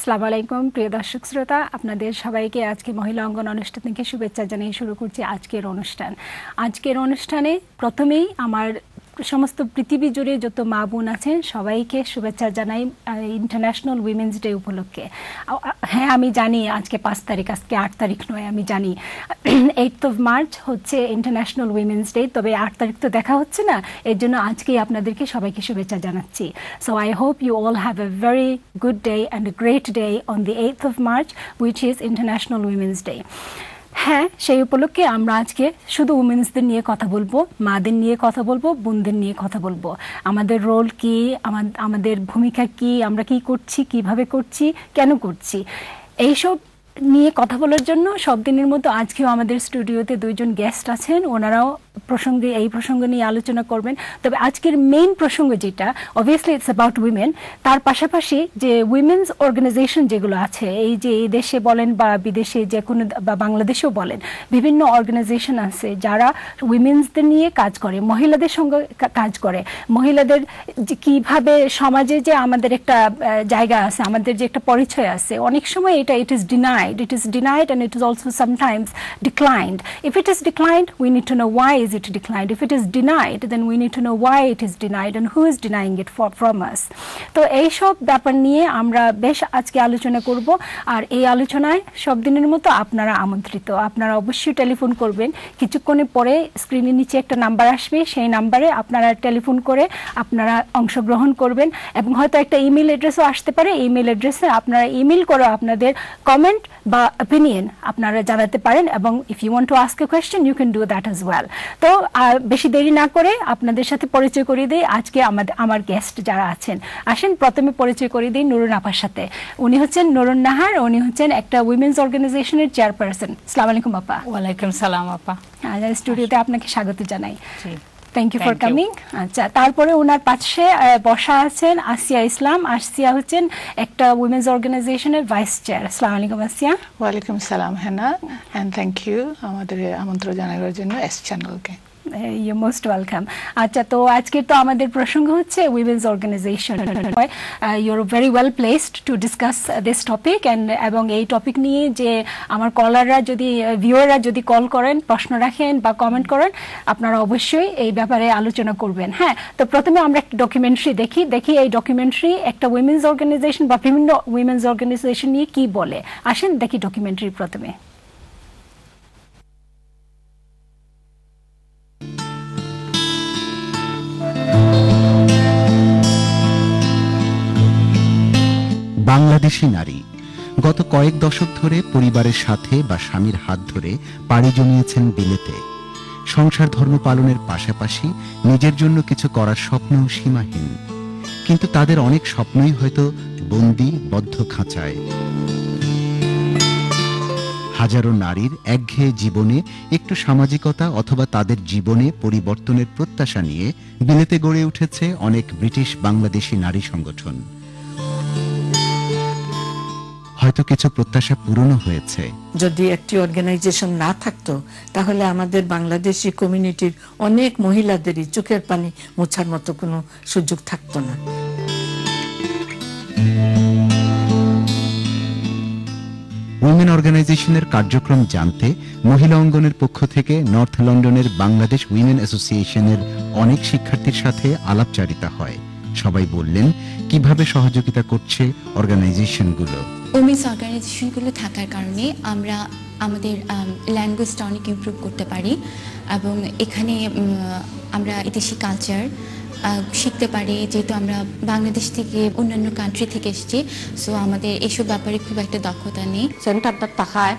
আসসালামু আলাইকুম প্রিয় দর্শক শ্রোতা, আপনাদের সবাইকে আজকে মহিলা অঙ্গন অনুষ্ঠান থেকে শুভেচ্ছা জানিয়ে শুরু করছি আজকের অনুষ্ঠানে প্রথমেই আমার সমস্ত পৃথিবী জুড়ে যত মা বোন আছেন সবাইকে শুভেচ্ছা জানাই ইন্টারন্যাশনাল উইমেন্স ডে উপলক্ষে। হ্যাঁ, আমি জানি আজকে 5 তারিখ, আজকে 8 তারিখ নয়, আমি জানি 8th of March হচ্ছে ইন্টারন্যাশনাল উইমেন্স ডে, তবে 8 তারিখ তো দেখা হচ্ছে না, এর জন্য আজকেই আপনাদেরকে সবাইকে শুভেচ্ছা জানাচ্ছি। So I hope you all have a very good day and a great day on the 8th of March, which is international women's day. হ্যাঁ, সেই উপলক্ষে আমরা আজকে শুধু উমেন্সদের নিয়ে কথা বলবো, মাদের নিয়ে কথা বলবো, বোনদের নিয়ে কথা বলবো। আমাদের রোল কি, আমাদের ভূমিকা কি, আমরা কি করছি, কিভাবে করছি, কেন করছি, এইসব নিয়ে কথা বলার জন্য সব দিনের মতো আজকেও আমাদের স্টুডিওতে দুইজন গেস্ট আছেন। ওনারাও এই প্রসঙ্গ নিয়ে আলোচনা করবেন। তবে আজকের মেইন প্রসঙ্গ যেটা, অবভিয়াসলি ইটস অ্যাবাউট উইমেন, তার পাশাপাশি যে উইমেন্স অর্গানাইজেশন যেগুলো আছে, এই যে এই দেশে বলেন বা বিদেশে যে কোনো বা বাংলাদেশেও বলেন, বিভিন্ন অর্গানাইজেশন আছে যারা উইমেন্সদের নিয়ে কাজ করে, মহিলাদের সঙ্গে কাজ করে, মহিলাদের যে কীভাবে সমাজে যে আমাদের একটা জায়গা আছে, আমাদের যে একটা পরিচয় আছে, অনেক সময় এটা it is denied and it is also sometimes declined. If it is declined, we need to know why is it declined. If it is denied, then we need to know why it is denied and who is denying it from us. তো এই সব ব্যাপার নিয়ে আমরা বেশ আজকে আলোচনা করব। আর এই আলোচনায় সব দিনের মতো আপনারা আমন্ত্রিত। আপনারা অবশ্যই টেলিফোন করবেন। কিছুক্ষণের পরে স্ক্রিনের নিচে একটা নাম্বার আসবে, সেই নাম্বারে আপনারা টেলিফোন করে আপনারা অংশগ্রহণ করবেন এবং হয়তো একটা ইমেল অ্যাড্রেসও আসতে পারে। ইমেল অ্যাড্রেসে আপনারা ইমেল করে আপনাদের কমেন্ট বা অপিনিয়ন আপনারা জানাতে পারেন এবং if you want to ask a question you can do that as well. তো বেশি দেরি না করে আপনাদের সাথে পরিচয় করিয়ে দিই আজকে আমার গেস্ট যারা আছেন। আসেন প্রথমে পরিচয় করিয়ে দিই নুরুন আপার সাথে। উনি হচ্ছেন নুরুন নাহার, উনি হচ্ছেন একটা উইমেন্স অর্গানাইজেশনের চেয়ারপারসন। আসসালামু আলাইকুম আপা। ওয়ালাইকুম সালাম আপা। স্টুডিওতে আপনাকে স্বাগত জানাই। Thank you for coming. আচ্ছা, তারপরে ওনার পাশে বসা আছেন আসিয়া ইসলাম। আসিয়া হচ্ছেন একটা উইমেন্স অর্গানাইজেশনের ভাইস চেয়ার। আসসালামু আলাইকুম আসিয়া। ওয়ালাইকুম সালাম হেনা, এন্ড থ্যাংক ইউ আমাদের আমন্ত্রণ জানানোর জন্য এস চ্যানেলকে। You're most welcome. আচ্ছা, তো আজকে তো আমাদের প্রসঙ্গ হচ্ছে women's organization. You're very well placed to discuss this topic এবং এই টপিক নিয়ে যে আমার কলাররা যদি ভিউয়াররা যদি কল করেন, প্রশ্ন রাখেন বা কমেন্ট করেন, আপনারা অবশ্যই এই ব্যাপারে আলোচনা করবেন। হ্যাঁ, তো প্রথমে আমরা একটা ডকুমেন্টারি দেখি এই ডকুমেন্টারি একটা উইমেন্স অর্গানাইজেশন বা বিভিন্ন উইমেন্স অর্গানাইজেশন নিয়ে কি বলে। আসেন দেখি ডকুমেন্টারি প্রথমে। বাংলাদেশি নারী গত কয়েক দশক ধরে পরিবারের সাথে বা স্বামীর হাত ধরে পাড়ি জমিয়েছেন বিলেতে। সংসার ধর্ম পালনের পাশাপাশি নিজের জন্য কিছু করার স্বপ্নও সীমাহীন, কিন্তু তাদের অনেক স্বপ্নই হয়তো বন্দী বদ্ধ খাঁচায়। হাজারো নারীর একঘেয়ে জীবনে একটু সামাজিকতা অথবা তাদের জীবনে পরিবর্তনের প্রত্যাশা নিয়ে বিলেতে গড়ে উঠেছে অনেক ব্রিটিশ বাংলাদেশি নারী সংগঠন। হয়তো কিছু প্রত্যাশা পূরণও হয়েছে। যদি একটি অর্গানাইজেশন না থাকতো তাহলে আমাদের বাংলাদেশি কমিউনিটির অনেক মহিলাদেরই চোখের পানি মোছার মতো কোনো সুযোগ থাকতো না। উইমেন অর্গানাইজেশনের কার্যক্রম জানতে মহিলা অঙ্গনের পক্ষ থেকে নর্থ লন্ডনের বাংলাদেশ উইমেন অ্যাসোসিয়েশনের অনেক শিক্ষার্থীর সাথে আলাপচারিতা হয়। সবাই বললেন কিভাবে সহযোগিতা করছে অর্গানাইজেশনগুলো। উইমেন্স অর্গানাইজেশনগুলো থাকার কারণে আমরা আমাদের ল্যাঙ্গুয়েজটা অনেক ইমপ্রুভ করতে পারি এবং এখানে আমরা এদেশি কালচার শিখতে পারি, যেহেতু আমরা বাংলাদেশ থেকে অন্যান্য কান্ট্রি থেকে এসেছি। সো আমাদের এসব ব্যাপারে খুব একটা দক্ষতা নেই। সেন্টারটা থাকায়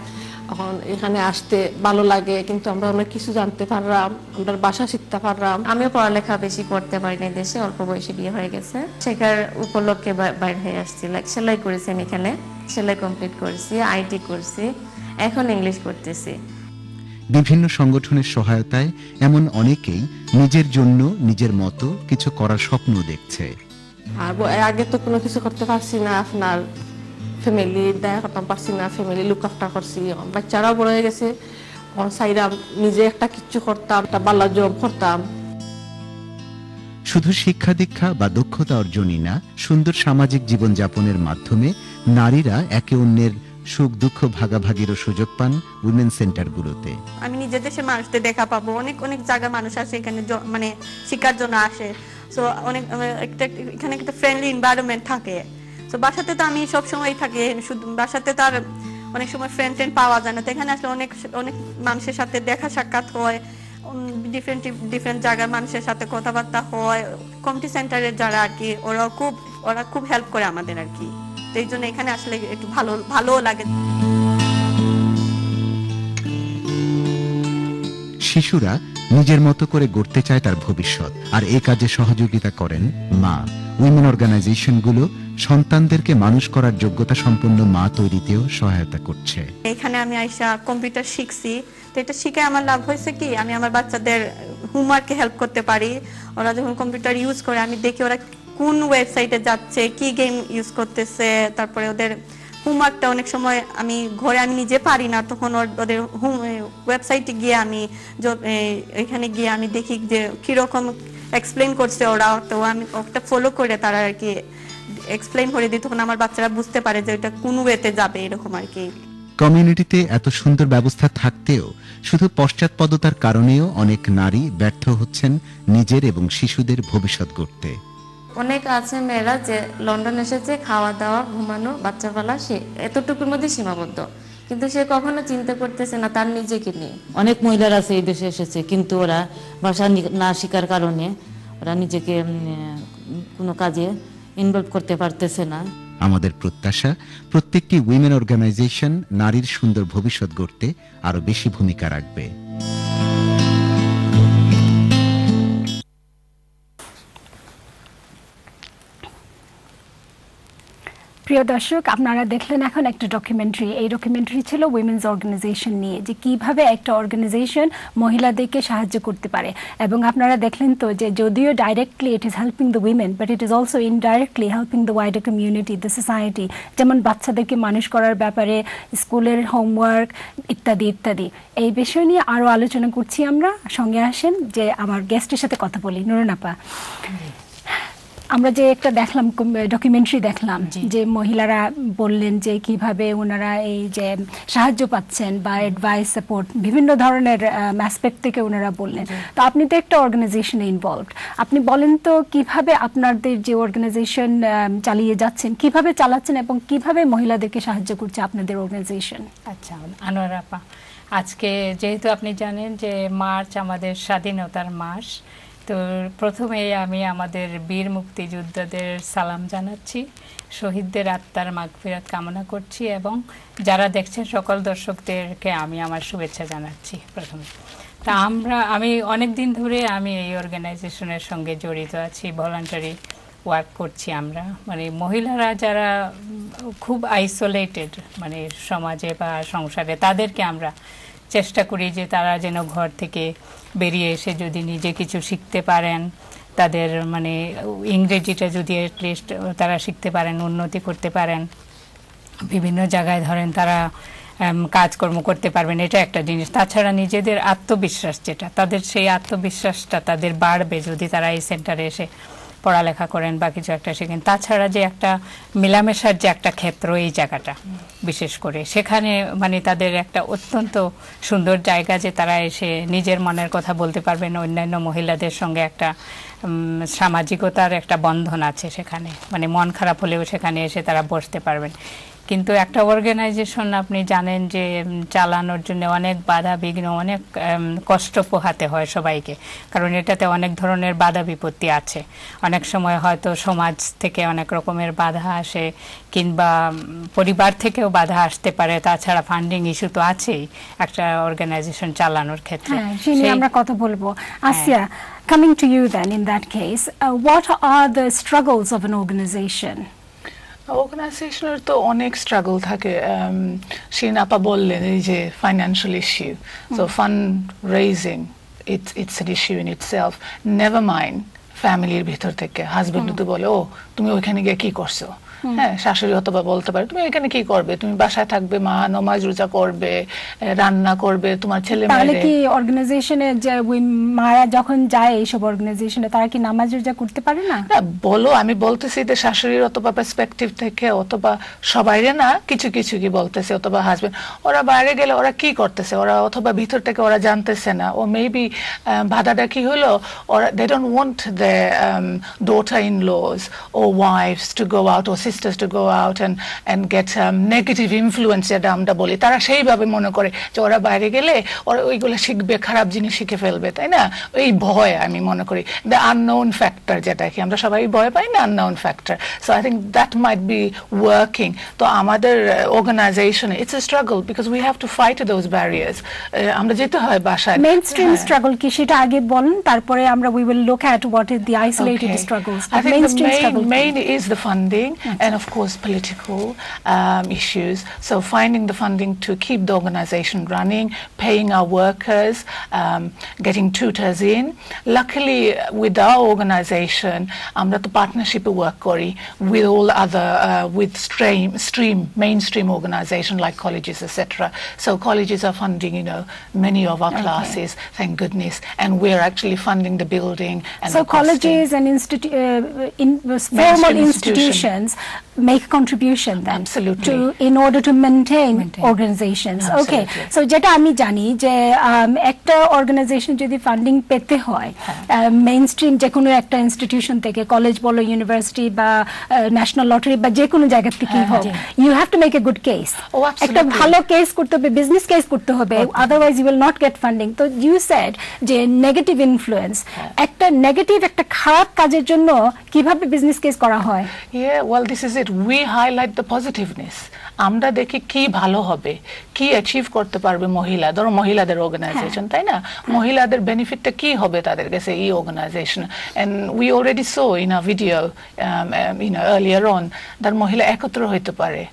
এখন এখানে আসতে ভালো লাগে, কিন্তু আমরা অনেক কিছু জানতে পারলাম, আমরা ভাষা শিখতে পারলাম। আমিও পড়ালেখা বেশি করতে পারি না দেশে, অল্প বয়সে বিয়ে হয়ে গেছে। শেখার উপলক্ষে বাইরে হয়ে আসছি। লাইক সেলাই করেছি আমি এখানে, সেলাই কমপ্লিট করেছি, আইটি করছি, এখন ইংলিশ করতেছি। বিভিন্ন সংগঠনের সহায়তায় এমন অনেকেই নিজের জন্য নিজের মতো কিছু করার স্বপ্ন দেখছে। আর আগে তো কোনো কিছু করতে পারছি না, আপনার ফ্যামিলি দেখা করতে পারছি না, ফ্যামিলি লুক আফটার করছি, বাচ্চারাও বড় হয়ে গেছে, চাইলাম নিজে একটা কিছু করতাম, একটা ভালো জব করতাম। শুধু শিক্ষা দীক্ষা বা দক্ষতা অর্জনই না, সুন্দর সামাজিক জীবনযাপনের মাধ্যমে নারীরা একে অন্যের সুখ দুঃখ ভাগাভাগিরও সুযোগ পান উইমেন সেন্টারগুলোতে। আমি নিজের দেশের মানুষদের দেখা পাবো, অনেক অনেক জায়গার মানুষ আসে এখানে, মানে শিক্ষার জন্য আসে। সো অনেক এখানে একটা ফ্রেন্ডলি এনভায়রনমেন্ট থাকে। সো বাসাতে তো আমি সবসময় থাকি, শুধু বাসাতে তো আর অনেক সময় ফ্রেন্ড পাওয়া যায় না। তো এখানে আসলে অনেক অনেক মানুষের সাথে দেখা সাক্ষাৎ হয়, ডিফারেন্ট জায়গার মানুষের সাথে কথাবার্তা হয়। কমিউনিটি সেন্টারের যারা আর কি ওরা খুব হেল্প করে আমাদের আর কি। তো এই জন্য এখানে আসলে একটু ভালো লাগে। শিশুরা নিজের মতো করে গড়তে চায় তার ভবিষ্যৎ, আর এই কাজে সহযোগিতা করেন মা। উইমেন অর্গানাইজেশনগুলো সন্তানদেরকে মানুষ করার যোগ্যতা সম্পন্ন মা তৈরিতেও সহায়তা করছে। এখানে আমি আইসা কম্পিউটার শিখছি। তো এটা শিখে আমার লাভ হয়েছে কি, আমি আমার বাচ্চাদের হোমওয়ার্কে হেল্প করতে পারি। ওরা যখন কম্পিউটার ইউজ করে আমি দেখি ওরা কোন ওয়েবসাইটে যাচ্ছে, কি গেম ইউজ করতেছে। তারপরে ওদের হোমওয়ার্কটা অনেক সময় আমি ঘরে আমি নিজে পারি না, তখন ওদের ওয়েবসাইটে গিয়ে আমি এখানে গিয়ে আমি দেখি যে কিরকম এক্সপ্লেন করছে ওরা। তো আমি ওটা ফলো করে তারা আর কি এক্সপ্লেন করে দিই, তখন আমার বাচ্চারা বুঝতে পারে যে এটা কোন ওয়েতে যাবে, এরকম আর কি। কমিউনিটিতে এত সুন্দর ব্যবস্থা থাকতেও শুধু পশ্চাৎপদতার কারণেও অনেক নারী ব্যর্থ হচ্ছেন নিজের এবং শিশুদের ভবিষ্যৎ গড়তে। অনেক আছে মেয়েরা যে লন্ডন এসেছে, খাওয়া দাওয়া ঘুমানো বাচ্চা পালা সে এতটুকুর মধ্যে সীমাবদ্ধ, কিন্তু সে কখনো চিন্তা করতেছে না তার নিজেকে নিয়ে। অনেক মহিলারা আছে এই দেশে এসেছে, কিন্তু ওরা ভাষা না শেখার কারণে ওরা নিজেকে কোনো কাজে ইনভলভ করতে পারতেছে না। আমাদের প্রত্যাশা প্রত্যেকটি উইমেন অর্গানাইজেশন নারীর সুন্দর ভবিষ্যৎ গড়তে আরো বেশি ভূমিকা রাখবে। প্রিয় দর্শক, আপনারা দেখলেন এখন একটা ডকুমেন্টারি। এই ডকুমেন্টারি ছিল উইমেন্স অর্গানাইজেশন নিয়ে, যে কিভাবে একটা অর্গানাইজেশন মহিলাদেরকে সাহায্য করতে পারে। এবং আপনারা দেখলেন তো যে যদিও directly it is helping the women, but it is also indirectly helping the wider community, the society. যেমন বাচ্চাদেরকে মানুষ করার ব্যাপারে, স্কুলের হোমওয়ার্ক ইত্যাদি ইত্যাদি। এই বিষয় নিয়ে আরও আলোচনা করছি আমরা। সঙ্গে আসেন যে আমার গেস্টের সাথে কথা বলি। নুরুন আপা, আমরা যে একটা দেখলাম ডকুমেন্টারি দেখলাম, যে মহিলারা বললেন যে কিভাবে ওনারা এই যে সাহায্য পাচ্ছেন বা অ্যাডভাইস সাপোর্ট বিভিন্ন ধরনের অ্যাসপেক্ট থেকে ওনারা বললেন। তো আপনি তো একটা অর্গানাইজেশনে ইনভলভড, আপনি বলেন তো কিভাবে আপনাদের যে অর্গানাইজেশন চালিয়ে যাচ্ছেন, কিভাবে চালাচ্ছেন এবং কিভাবে মহিলাদেরকে সাহায্য করছে আপনাদের অর্গানাইজেশন? আচ্ছা আনোয়ার আপা, আজকে যেহেতু আপনি জানেন যে মার্চ আমাদের স্বাধীনতার মাস, তো প্রথমেই আমি আমাদের বীর মুক্তিযোদ্ধাদের সালাম জানাচ্ছি, শহীদদের আত্মার মাগফিরাত কামনা করছি এবং যারা দেখছেন সকল দর্শকদেরকে আমি আমার শুভেচ্ছা জানাচ্ছি প্রথমে। তা আমি অনেক দিন ধরে আমি এই অর্গানাইজেশনের সঙ্গে জড়িত আছি, ভলান্টারি ওয়ার্ক করছি আমরা। মানে মহিলারা যারা খুব আইসোলেটেড মানে সমাজে বা সংসারে, তাদেরকে আমরা চেষ্টা করি যে তারা যেন ঘর থেকে বেরিয়ে এসে যদি নিজে কিছু শিখতে পারেন, তাদের মানে ইংরেজিটা যদি অ্যাটলিস্ট তারা শিখতে পারেন, উন্নতি করতে পারেন, বিভিন্ন জায়গায় ধরেন তারা কাজকর্ম করতে পারবেন, এটা একটা জিনিস। তাছাড়া নিজেদের আত্মবিশ্বাস যেটা, তাদের সেই আত্মবিশ্বাসটা তাদের বাড়বে যদি তারা এই সেন্টারে এসে পড়ালেখা করেন বা কিছু একটা শেখেন। তাছাড়া যে একটা মেলামেশার যে একটা ক্ষেত্র, এই জায়গাটা বিশেষ করে সেখানে মানে তাদের একটা অত্যন্ত সুন্দর জায়গা, যে তারা এসে নিজের মনের কথা বলতে পারবেন। অন্যান্য মহিলাদের সঙ্গে একটা সামাজিকতার একটা বন্ধন আছে সেখানে, মানে মন খারাপ হলেও সেখানে এসে তারা বসতে পারবেন। কিন্তু একটা অর্গানাইজেশন আপনি জানেন যে চালানোর জন্য অনেক বাধা বিঘ্ন, অনেক কষ্ট পোহাতে হয় সবাইকে, কারণ এটাতে অনেক ধরনের বাধা বিপত্তি আছে। অনেক সময় হয়তো সমাজ থেকে অনেক রকমের বাধা আসে, কিংবা পরিবার থেকেও বাধা আসতে পারে। তাছাড়া ফান্ডিং ইস্যু তো আছেই একটা অর্গানাইজেশন চালানোর ক্ষেত্রে। সেই নিয়ে আমরা কথা বলবো। আসিয়া, coming to you then in that case, what are the struggles of an organization? অর্গানাইজেশনের তো অনেক স্ট্রাগল থাকে। শিরিন আপা বললেন এই যে financial issue, so fund raising, it's an issue in itself. Never mind ফ্যামিলির ভিতর থেকে। হাজবেন্ড তো বলে, ও তুমি ওইখানে গিয়ে কি করছো, হ্যাঁ, শাশুড়ি অথবা বলতে পারে তুমি এখানে কি করবে, তুমি বাসায় থাকবে, মা নামাজ রোজা করবে, রান্না করবে, তোমার ছেলে মেয়ে। তাহলে কি অর্গানাইজেশনে যে ওই মারা যখন যায় এইসব অর্গানাইজেশনে তারা কি নামাজ রোজা করতে পারে না? না, বলো, আমি বলতেছি যে শাশুড়ির অথবা পার্সপেক্টিভ থেকে, অথবা সবাইরে না, কিছু কিছু কি বলতেছে, অথবা হাজবেন্ড, ওরা বাইরে গেলে ওরা কি করতেছে, ওরা অথবা ভিতর থেকে ওরা জানতেছে না, ও মেবি বাধাটা কি হলো, ওরা they don't want their daughter-in-laws or wives to go out or sisters to go out and get negative influence, যেটা আমরা বলি। তারা সেইভাবে মনে করে যে ওরা বাইরে গেলে ওরা ওইগুলো শিখবে, খারাপ জিনিস শিখে ফেলবে, তাই না? এই ভয় আমি মনে করি, দ্য আননোন ফ্যাক্টর, যেটা কি আমরা সবাই ভয় পাই না, unknown factor. So I think that might be working. তো আমাদের অর্গানাইজেশনে it's a struggle because we have to fight those barriers. আমরা যেতে হয় বাসায়। মেইনস্ট্রিম স্ট্রাগল কি সেটা আগে বলেন, তারপরে আমরা we will look at what is the isolated struggles. I think the main is the funding and of course political issues. So finding the funding to keep the organization running, paying our workers, getting tutors in. Luckily with our organization, আমরা তো partnership work করি with all other with mainstream organization like colleges, etc. So colleges are funding, you know, many of our classes, thank goodness, and we're actually funding the building and so the colleges and formal institutions make contribution then in order to maintain organizations. Okay, so যেটা আমি জানি যে একটা organisation যদি funding পেতে হয় mainstream যে কোনো একটা ইনস্টিটিউশন থেকে, কলেজ বলো, ইউনিভার্সিটি বা ন্যাশনাল লটারি বা যে কোনো জায়গা থেকেই হোক, you have to make a good case. একটা ভালো কেস করতে হবে, বিজনেস কেস করতে হবে, otherwise you will not get funding. তো ইউ সেড যে নেগেটিভ ইনফ্লুয়েন্স, একটা নেগেটিভ, একটা খারাপ কাজের জন্য কিভাবে বিজনেস কেস করা হয়? Yeah, well, this is it. We highlight the positiveness. আমরা দেখি কি ভালো হবে, কি অ্যাচিভ করতে পারবে মহিলা, ধরো মহিলাদের অর্গানাইজেশন, তাই না? মহিলাদের বেনিফিটটা কি হবে তাদের কাছে এই organization. And we already saw in a video earlier on that মহিলা একত্র হইতে পারে,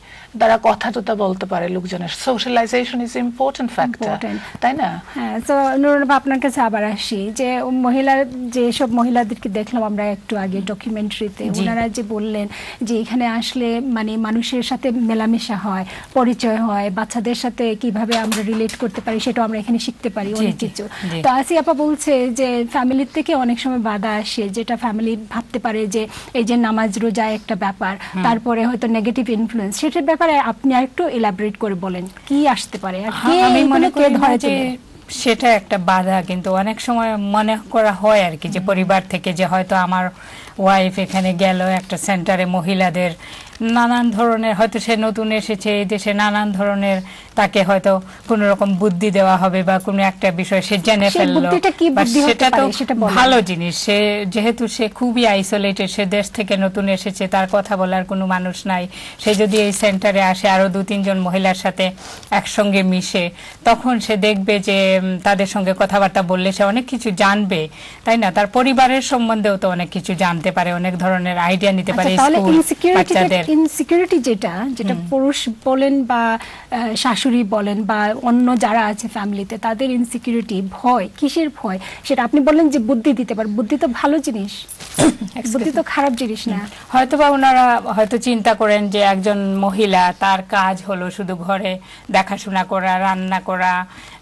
তারা কথা টথা বলতে পারে লোকজনের। সোশ্যালাইজেশন ইজ ইম্পর্টেন্ট ফ্যাক্টর, তাই না? হ্যাঁ। সো নুরুন্নাহা, আপনার কাছে আবার আসি যে মহিলার যে সব মহিলাদেরকে দেখলাম আমরা একটু আগে ডকুমেন্টারিতে, ওনারা যে বললেন যে এখানে আসলে মানে মানুষের সাথে মেলামেশা হয়, পরিচয় হয়, বাচ্চাদের সাথে কিভাবে আমরা রিলেট করতে পারি সেটাও আমরা এখানে শিখতে পারি অনেক কিছু। তো আসি আপা বলছে যে ফ্যামিলির থেকে অনেক সময় বাধা আসে, যেটা ফ্যামিলি ভাবতে পারে যে এই যে নামাজ রোজা একটা ব্যাপার, তারপরে হয়তো নেগেটিভ ইনফ্লুয়েন্স, সেটার ব্যাপারে আপনি আরেকটু এলাবোরেট করে বলেন কি আসতে পারে। আমি মনে করি যে সেটা একটা বাধা, কিন্তু অনেক সময় মনে করা হয় আর কি যে পরিবার থেকে যে হয়তো আমার ওয়াইফ এখানে গেল একটা সেন্টারে, মহিলাদের নানান ধরনের, হয়তো সে নতুন এসেছে এই দেশে, নানান ধরনের তাকে হয়তো কোন রকম বুদ্ধি দেওয়া হবে বা কোনো একটা বিষয় সে জেনে ফেললো, সেটা তো ভালো জিনিস। সে যেহেতু সে খুবই আইসোলেটেড, সে দেশ থেকে নতুন এসেছে, তার কথা বলার কোনো মানুষ নাই, সে যদি এই সেন্টারে আসে আরো 2-3 জন মহিলার সাথে একসঙ্গে মিশে, তখন সে দেখবে যে তাদের সঙ্গে কথাবার্তা বললে সে অনেক কিছু জানবে, তাই না? তার পরিবারের সম্বন্ধেও তো অনেক কিছু জানতে পারে, অনেক ধরনের আইডিয়া নিতে পারে। বাচ্চাদের ইনসিকিউরিটি যেটা পুরুষ বলেন বা শাশুড়ি বলেন বা অন্য যারা আছে ফ্যামিলিতে, তাদের ইনসিকিউরিটি, ভয়, কিসের ভয়? সেটা আপনি বললেন যে বুদ্ধি দিতে পারে, বুদ্ধি তো ভালো জিনিস, বুদ্ধি তো খারাপ জিনিস না। হয়তোবা ওনারা হয়তো চিন্তা করেন যে একজন মহিলা, তার কাজ হলো শুধু ঘরে দেখাশোনা করা, রান্না করা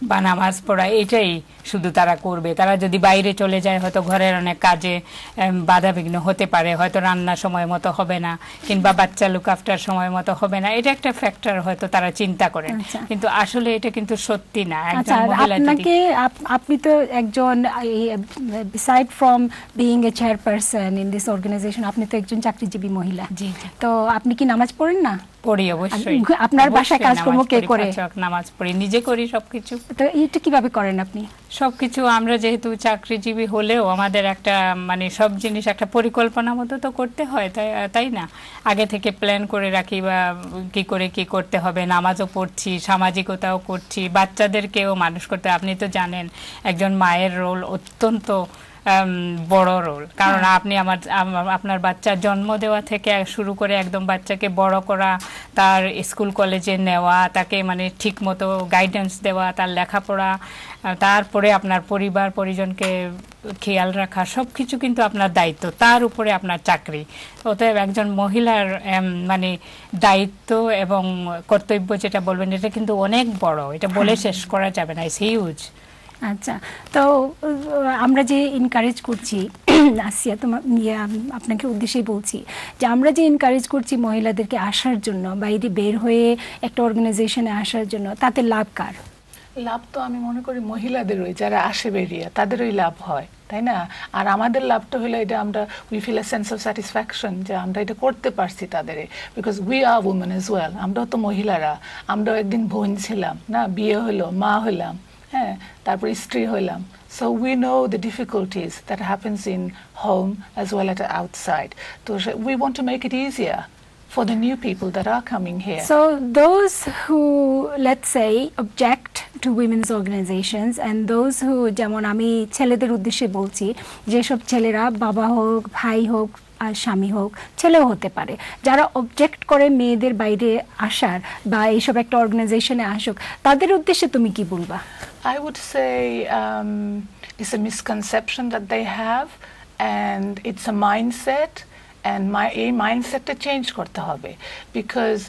বা নামাজ পড়া, এটাই শুধু তারা করবে। তারা যদি বাইরে চলে যায় হয়তো ঘরের অনেক কাজে বাধাবিঘ্ন হতে পারে, হয়তো রান্না সময় মতো হবে না, কিংবা বাচ্চা লুক আফটার সময় মতো হবে না, এটা একটা ফ্যাক্টর হয়তো তারা চিন্তা করেন, কিন্তু আসলে এটা কিন্তু সত্যি না। একজন মহিলা যদি, আপনি তো একজন, beside from being a chairperson in this organization, আপনি তো একজন চাকরিজীবী মহিলা। তো আপনি কি নামাজ পড়েন না? পড়ি, অবশ্যই। আপনার বাসায় কাজকর্ম কে করে? নামাজ পড়ি, নিজে করি সবকিছু। তো এটা কিভাবে করেন আপনি? সবকিছু আমরা যেহেতু চাকরিজীবী হলেও আমাদের একটা মানে সব জিনিস একটা পরিকল্পনা মতো তো করতে হয়, তাই না? আগে থেকে প্ল্যান করে রাখি বা কি করে কি করতে হবে। নামাজও পড়ছি, সামাজিকতাও করছি, বাচ্চাদেরকেও মানুষ করতে। আপনি তো জানেন একজন মায়ের রোল অত্যন্ত বড় রোল, কারণ আপনি আপনার বাচ্চা জন্ম দেওয়া থেকে শুরু করে একদম বাচ্চাকে বড় করা, তার স্কুল কলেজে নেওয়া, তাকে মানে ঠিক মতো গাইডেন্স দেওয়া, তার লেখাপড়া, তারপরে আপনার পরিবার পরিজনকে খেয়াল রাখা, সবকিছু কিন্তু আপনার দায়িত্ব, তার উপরে আপনার চাকরি। অতএব একজন মহিলার মানে দায়িত্ব এবং কর্তব্য যেটা বলবেন এটা কিন্তু অনেক বড়, এটা বলে শেষ করা যাবে না, ইটস হিউজ। আচ্ছা, তো আমরা যে এনকারেজ করছি, আসিয়া আপনাকে উদ্দেশ্যেই বলছি যে আমরা যে এনকারেজ করছি মহিলাদেরকে আসার জন্য, বাইরে বের হয়ে একটা অর্গানাইজেশনে আসার জন্য, তাতে লাভ কার? লাভ তো আমি মনে করি মহিলাদেরই, যারা আসে বেরিয়ে তাদেরই লাভ হয়, তাই না? আর আমাদের লাভটা হলো এটা, আমরা we feel a sense of satisfaction যে আমরা এটা করতে পারছি তাদের, because we are women as well. আমরাও তো মহিলারা, আমরাও একদিন বোন ছিলাম না, বিয়ে হলো, মা হলাম, হ্যাঁ, তারপর স্ত্রী হইলাম। So we know the difficulties that happens in home as well as outside. So we want to make it easier for the new people that are coming here. So those who, let's say, object to women's organizations and those who, যেমন আমি ছেলেদের উদ্দেশ্যে বলছি, যেসব ছেলেরা বাবা হোক, ভাই হোক, আর স্বামী হোক, ছেলেও হতে পারে, যারা অবজেক্ট করে মেয়েদের বাইরে আসার বা এইসব একটা অর্গানাইজেশনে আসুক, তাদের উদ্দেশ্যে তুমি কি বলবা? I would say it's a misconception that they have, and it's a mindset, and এই মাইন্ডসেটটা চেঞ্জ করতে হবে, because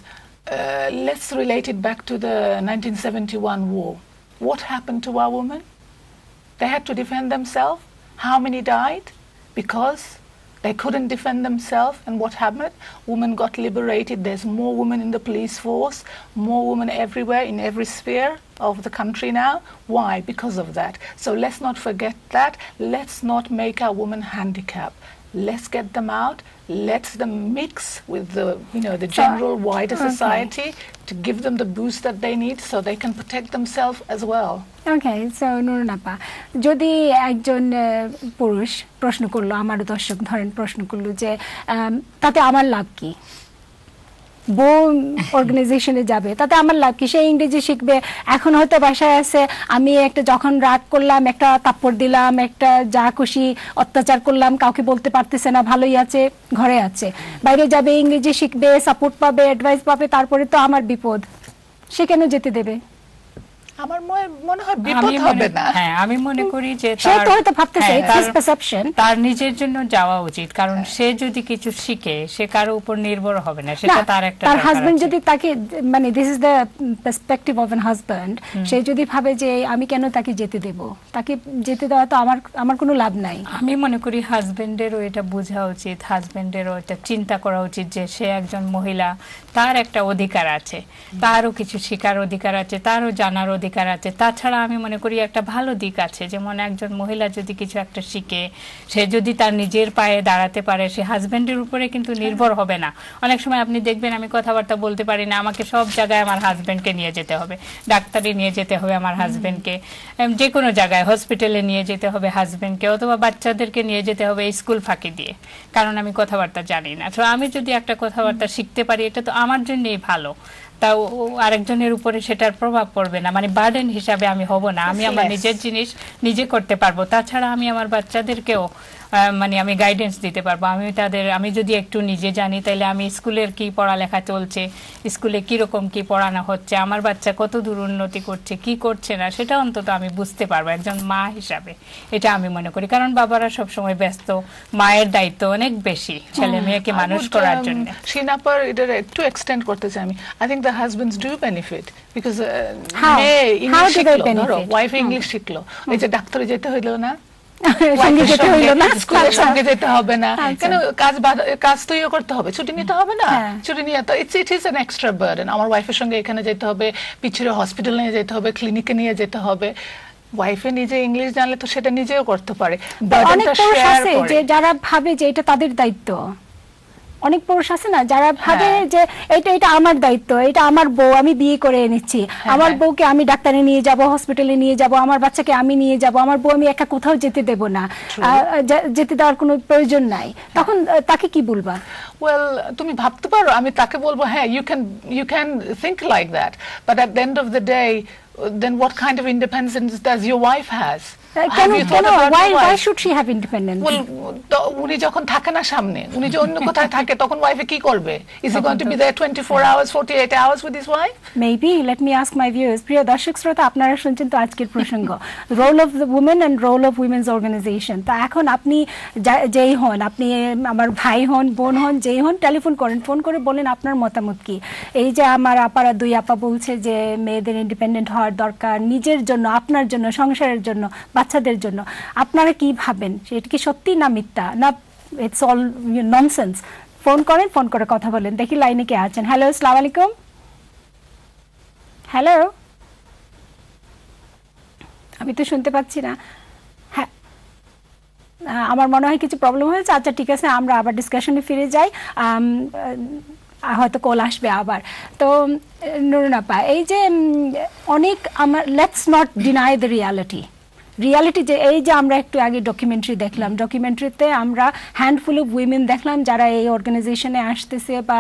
let's relate it back to the 1971 war. What happened to our women? They had to defend themselves. How many died? Because they couldn't defend themselves, and what happened? Women got liberated. There's more women in the police force, more women everywhere in every sphere of the country now. Why? Because of that. So let's not forget that. Let's not make our women handicapped. Let's get them out. Let's them mix with the, the general wider society to give them the boost that they need so they can protect themselves as well. Okay, so Nurun আপা, যদি একজন পুরুষ প্রশ্ন করলো, আমার দর্শক ধরেন প্রশ্ন করলো যে তাতে আমার লাভ কি? বউ অর্গানাইজেশনে যাবে, তাতে আমার লাভ কি? সে ইংরেজি শিখবে, এখন হয়তো বাসায় আছে, আমি একটা যখন রাগ করলাম, একটা থাপ্পড় দিলাম, একটা যা খুশি অত্যাচার করলাম, কাউকে বলতে পারতেছে না, ভালোই আছে, ঘরে আছে। বাইরে যাবে, ইংরেজি শিখবে, সাপোর্ট পাবে, অ্যাডভাইস পাবে, তারপরে তো আমার বিপদ। সে কেন যেতে দেবে? আমার মনে হয় বিপদ হবে না। হ্যাঁ, আমি মনে করি যে তার নিজের জন্য যাওয়া উচিত, কারণ সে যদি কিছু শিখে সে কারো উপর নির্ভর হবে না, সেটা তার একটা, তার হাজবেন্ড যদি তাকে, মানে this is the perspective of an husband, সে যদি ভাবে যে আমি কেন তাকে যেতে দেব, তাকে যেতে দেওয়া তো আমার কোনো লাভ নাই। আমি মনে করি হাজবেন্ডেরও এটা বোঝা উচিত, হাজবেন্ডেরও এটা চিন্তা করা উচিত যে সে একজন মহিলা, তার একটা অধিকার আছে, তারও কিছু শেখার অধিকার আছে, তারও জানার অধিকার আছে। তাছাড়া আমি মনে করি একটা ভালো দিক আছে, যেমন একজন মহিলা যদি কিছু একটা শিখে, সে যদি তার নিজের পায়ে দাঁড়াতে পারে, সে হাজবেন্ডের উপরে কিন্তু নির্ভর হবে না। অনেক সময় আপনি দেখবেন আমি কথাবার্তা বলতে পারি না, আমাকে সব জায়গায় আমার হাজবেন্ডকে নিয়ে যেতে হবে, ডাক্তারে নিয়ে যেতে হবে আমার হাজবেন্ডকে, যে কোনো জায়গায় হসপিটালে নিয়ে যেতে হবে হাজবেন্ডকে, অথবা বাচ্চাদেরকে নিয়ে যেতে হবে স্কুল ফাঁকি দিয়ে, কারণ আমি কথাবার্তা জানি না। তো আমি যদি একটা কথাবার্তা শিখতে পারি, এটা তো আমার জন্যই ভালো, তাও আরেকজনের উপরে সেটার প্রভাব পড়বে না, মানে বার্ডেন হিসাবে আমি হব না, আমি আমার নিজের জিনিস নিজে করতে পারবো। তাছাড়া আমি আমার বাচ্চাদেরকেও মানে আমি গাইডেন্স দিতে পারবো। আমি যদি একটু নিজে জানি, তাহলে আমি স্কুলের কি পড়ালেখা চলছে, স্কুলে কিরকম কি পড়ানো হচ্ছে, আমার বাচ্চা কত দূর উন্নতি করছে, কি করছে না, সেটা অন্তত আমি বুঝতে পারবো একজন মা হিসাবে, এটা আমি মনে করি। কারণ বাবারা সবসময় ব্যস্ত, মায়ের দায়িত্ব অনেক বেশি ছেলে মেয়েকে মানুষ করার জন্য। শিনাপার এটা একটু এক্সটেন্ড করতে চাই আমি। I think the husbands do benefit because How do they benefit? Wife English শিখলো, এই যে ডাক্তারে যেতে হইলো না, সঙ্গে যেতে হবে না, কেন কাজ তো করতে হবে, ছুটি নিতে হবে না, ছুটি নিয়ে তো it is an extra burden. আমার ওয়াইফের সঙ্গে এখানে যেতে হবে, পিছনে হসপিটাল নিয়ে যেতে হবে, ক্লিনিকে নিয়ে যেতে হবে। ওয়াইফে নিজে ইংলিশ জানলে তো সেটা নিজেও করতে পারে। অনেক পুরুষ আছে যে যারা ভাবে যে এটা তাদের দায়িত্ব, অনেক পুরুষ আছে না যারা ভাবে যে এটা আমার দায়িত্ব, এটা আমার বউ, আমি বিয়ে করে এনেছি, আমার বউকে আমি ডাক্তারে নিয়ে যাব, হসপিটালে নিয়ে যাব, আমার বাচ্চাকে আমি নিয়ে যাব, আমার বউ আমি একা কোথাও যেতে দেব না, যেতে দেওয়ার কোনো প্রয়োজন নাই। তখন তাকে কি বলবা? ওয়েল, তুমি ভাবতে পারো, আমি তাকে বলবো হ্যাঁ, you can think like that, but at the end of the day, then what kind of independence does your wife has? why should she have independence? উনি যখন থাকে না সামনে, উনি যে অন্য কোথায় থাকে, তখন ওয়াইফে কি করবে? Is he going to be there 24 hours, 48 hours with his wife? Maybe. Let me ask my viewers. প্রিয় দর্শক শ্রোতা, আপনারা শুনছেন তো আজকের প্রসঙ্গ, role of the women and role of women's organization. তা এখন আপনি যেই হন, আপনি আমার ভাই হন, বোন হন, যেই হন, টেলিফোন করেন, ফোন করে বলেন আপনার মতামত কি। এই যে আমার আপারা দুই আপা বলছে যে মেয়েদের ইন্ডিপেন্ডেন্ট হওয়ার দরকার, নিজের জন্য, আপনার জন্য, সংসারের জন্য, বাচ্চাদের জন্য, আপনারা কি ভাবেন? সেটা কি সত্যি না মিথ্যা, না ইটস অল ননসেন্স? ফোন করেন, ফোন করে কথা বলেন। দেখি লাইনে কে আছেন। হ্যালো, আসসালামু আলাইকুম। হ্যালো, আমি তো শুনতে পাচ্ছি না। হ্যাঁ, আমার মনে হয় কিছু প্রবলেম হয়েছে। আচ্ছা ঠিক আছে, আমরা আবার ডিসকাশনে ফিরে যাই, হয়তো কল আসবে আবার। তো নুরুন আপা, এই যে অনেক আমার, let's not deny the reality, যে এই যে আমরা একটু আগে ডকুমেন্টারি দেখলাম, ডকুমেন্টারিতে আমরা হ্যান্ডফুল অফ উইমেন দেখলাম যারা এই অর্গানাইজেশনে আসতেছে বা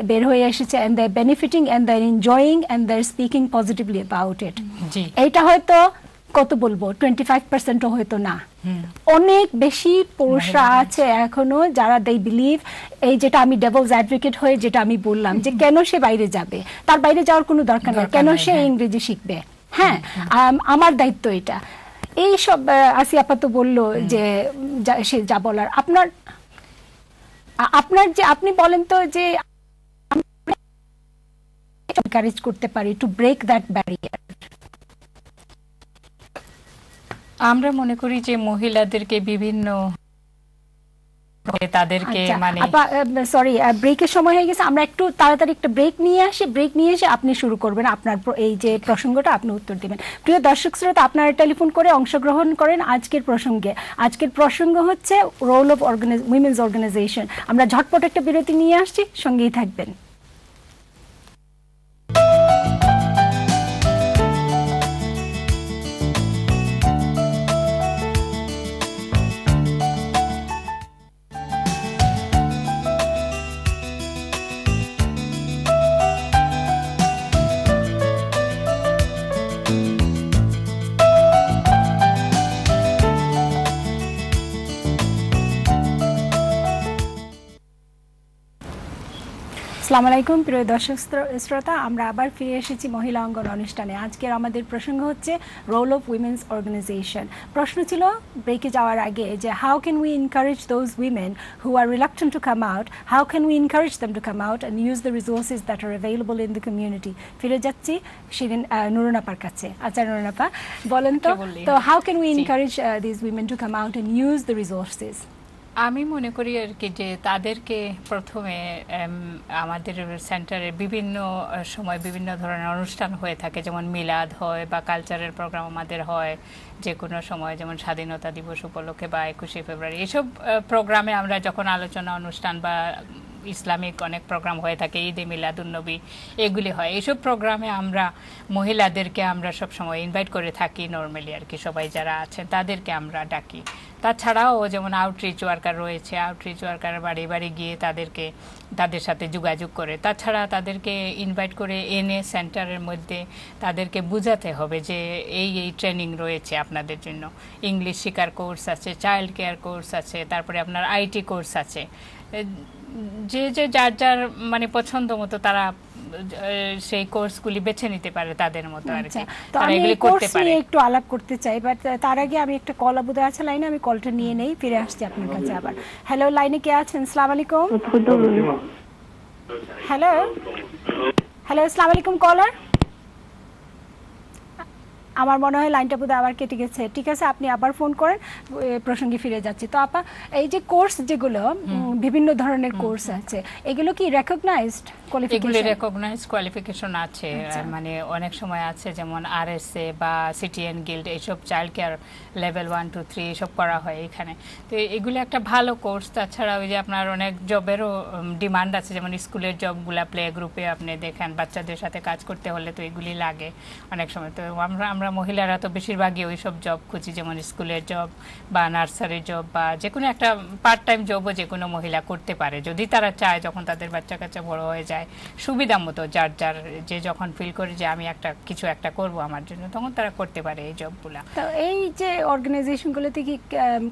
বের হয়ে এসেছে, and they benefiting and they enjoying and they speaking positively about it. এইটা হয়তো কত বলবো, 25%ও হয়তো না, অনেক বেশি পুরুষরা আছে এখনো যারা দে বিলিভ, এই যেটা আমি ডেভিলস অ্যাডভোকেট হয়ে যেটা আমি বললাম, যে কেন সে বাইরে যাবে, তার বাইরে যাওয়ার কোনো দরকার নেই, কেন সে ইংরেজি শিখবে, হ্যাঁ আমার দায়িত্ব এটা। এই সব আসি আপা তো বললো যে সে যা বলার, আপনার যে আপনি বলেন তো যে এনকারেজ করতে পারি টু ব্রেক দ্যাট ব্যারিয়ার। আমরা মনে করি যে মহিলাদেরকে বিভিন্ন তাদেরকে মানে সরি, ব্রেকের সময় হয়ে গেছে, আমরা একটু তাড়াতাড়ি একটা ব্রেক নিয়ে আসি, ব্রেক নিয়ে এসে আপনি শুরু করবেন আপনার এই যে প্রসঙ্গটা, আপনি উত্তর দিবেন। প্রিয় দর্শক শ্রোতা, আপনারা টেলিফোন করে অংশগ্রহণ করেন আজকের প্রসঙ্গে। আজকের প্রসঙ্গ হচ্ছে রোল অফ উইমেন্স অর্গানাইজেশন। আমরা ঝটপট একটা বিরতি নিয়ে আসছি, সঙ্গেই থাকবেন। আসসালামু আলাইকুম প্রিয় দর্শক শ্রোতা, আমরা আবার ফিরে এসেছি মহিলা অঙ্গন অনুষ্ঠানে। আজকের আমাদের প্রসঙ্গ হচ্ছে রোল অফ উইমেন্স অর্গানাইজেশন। প্রশ্ন ছিল ব্রেকে যাওয়ার আগে যে how can we encourage those women who are reluctant to come out, how can we encourage them to come out and use the resources that are available in the community. ফিরে যাচ্ছি নুরুন আপার কাছে। আচ্ছা নুরুন আপা বলেন তো how can we encourage this women to come out and use the resources? আমি মনে করি আর কি যে তাদেরকে প্রথমে আমাদের সেন্টারে বিভিন্ন সময় বিভিন্ন ধরনের অনুষ্ঠান হয়ে থাকে, যেমন মিলাদ হয় বা কালচারাল প্রোগ্রাম আমাদের হয় যে কোনো সময়, যেমন স্বাধীনতা দিবস উপলক্ষে বা 21শে ফেব্রুয়ারি। এসব প্রোগ্রামে আমরা যখন আলোচনা অনুষ্ঠান বা ইসলামিক অনেক প্রোগ্রাম হয়ে থাকে, ঈদে মিলাদুন্নবী এগুলি হয়, এইসব প্রোগ্রামে আমরা মহিলাদেরকে আমরা সবসময় ইনভাইট করে থাকি নর্মালি আর কি, সবাই যারা আছেন তাদেরকে আমরা ডাকি। তাছাড়াও যেমন আউটরিচ ওয়ার্কার রয়েছে, আউটরিচ ওয়ার্কার বাড়ি বাড়ি গিয়ে তাদের সাথে যোগাযোগ করে, তাছাড়া তাদেরকে ইনভাইট করে এনে সেন্টারের মধ্যে তাদেরকে বোঝাতে হবে যে এই ট্রেনিং রয়েছে আপনাদের জন্য, ইংলিশ শেখার কোর্স আছে, চাইল্ড কেয়ার কোর্স আছে, তারপরে আপনার আইটি কোর্স আছে। যে যার যার মানে পছন্দ মতো তারা সেই কোর্সগুলি বেছে নিতে পারে তাদের মতো আর কি, তারা এগুলি করতে পারে। একটু আলাপ করতে চাই, বাট তার আগে আমি একটা কল আবুদা আছে লাইনে, আমি কলটা নিয়ে নেই, ফিরে আসছি আপনার কাছে আবার। হ্যালো, লাইনে কে আছেন? আসসালামু আলাইকুম। হ্যালো আসসালামু আলাইকুম কলার। আমার মনে হয় লাইনটা বোধহয় আবার কেটে গেছে। ঠিক আছে, আপনি আবার ফোন করেন, প্রসঙ্গে ফিরে যাচ্ছি। তো আপা, এই যে কোর্স যেগুলো বিভিন্ন ধরনের কোর্স আছে, এগুলো কি রেকগনাইজড কোয়ালিফিকেশন আছে? মানে অনেক সময় আছে যেমন আরএসএ বা সিটিএন গিল্ড, এইসব চাইল্ড কেয়ার লেভেল 1, 2, 3 এইসব করা হয় এখানে। তো এগুলো একটা ভালো কোর্স। তাছাড়া ওই যে আপনার অনেক জবেরও ডিমান্ড আছে, যেমন স্কুলের জবগুলা প্লে গ্রুপে আপনি দেখেন, বাচ্চাদের সাথে কাজ করতে হলে তো এগুলি লাগে অনেক সময়। তো আমরা মহিলারা তো বেশিরভাগই ওই সব জব খুঁজি, যেমন স্কুলের জব বা নার্সারি জব বা যে কোনো একটা পার্ট টাইম জবও যে কোনো মহিলা করতে পারে যদি তারা চায়। যখন তাদের বাচ্চা কাচ্চা বড় হয়ে যায় সুবিধা মতো যার যার যে যখন ফিল করে যে আমি কিছু একটা করব আমার জন্য, তখন তারা করতে পারে এই জবগুলা। তো এই যে অর্গানাইজেশনগুলোতে কি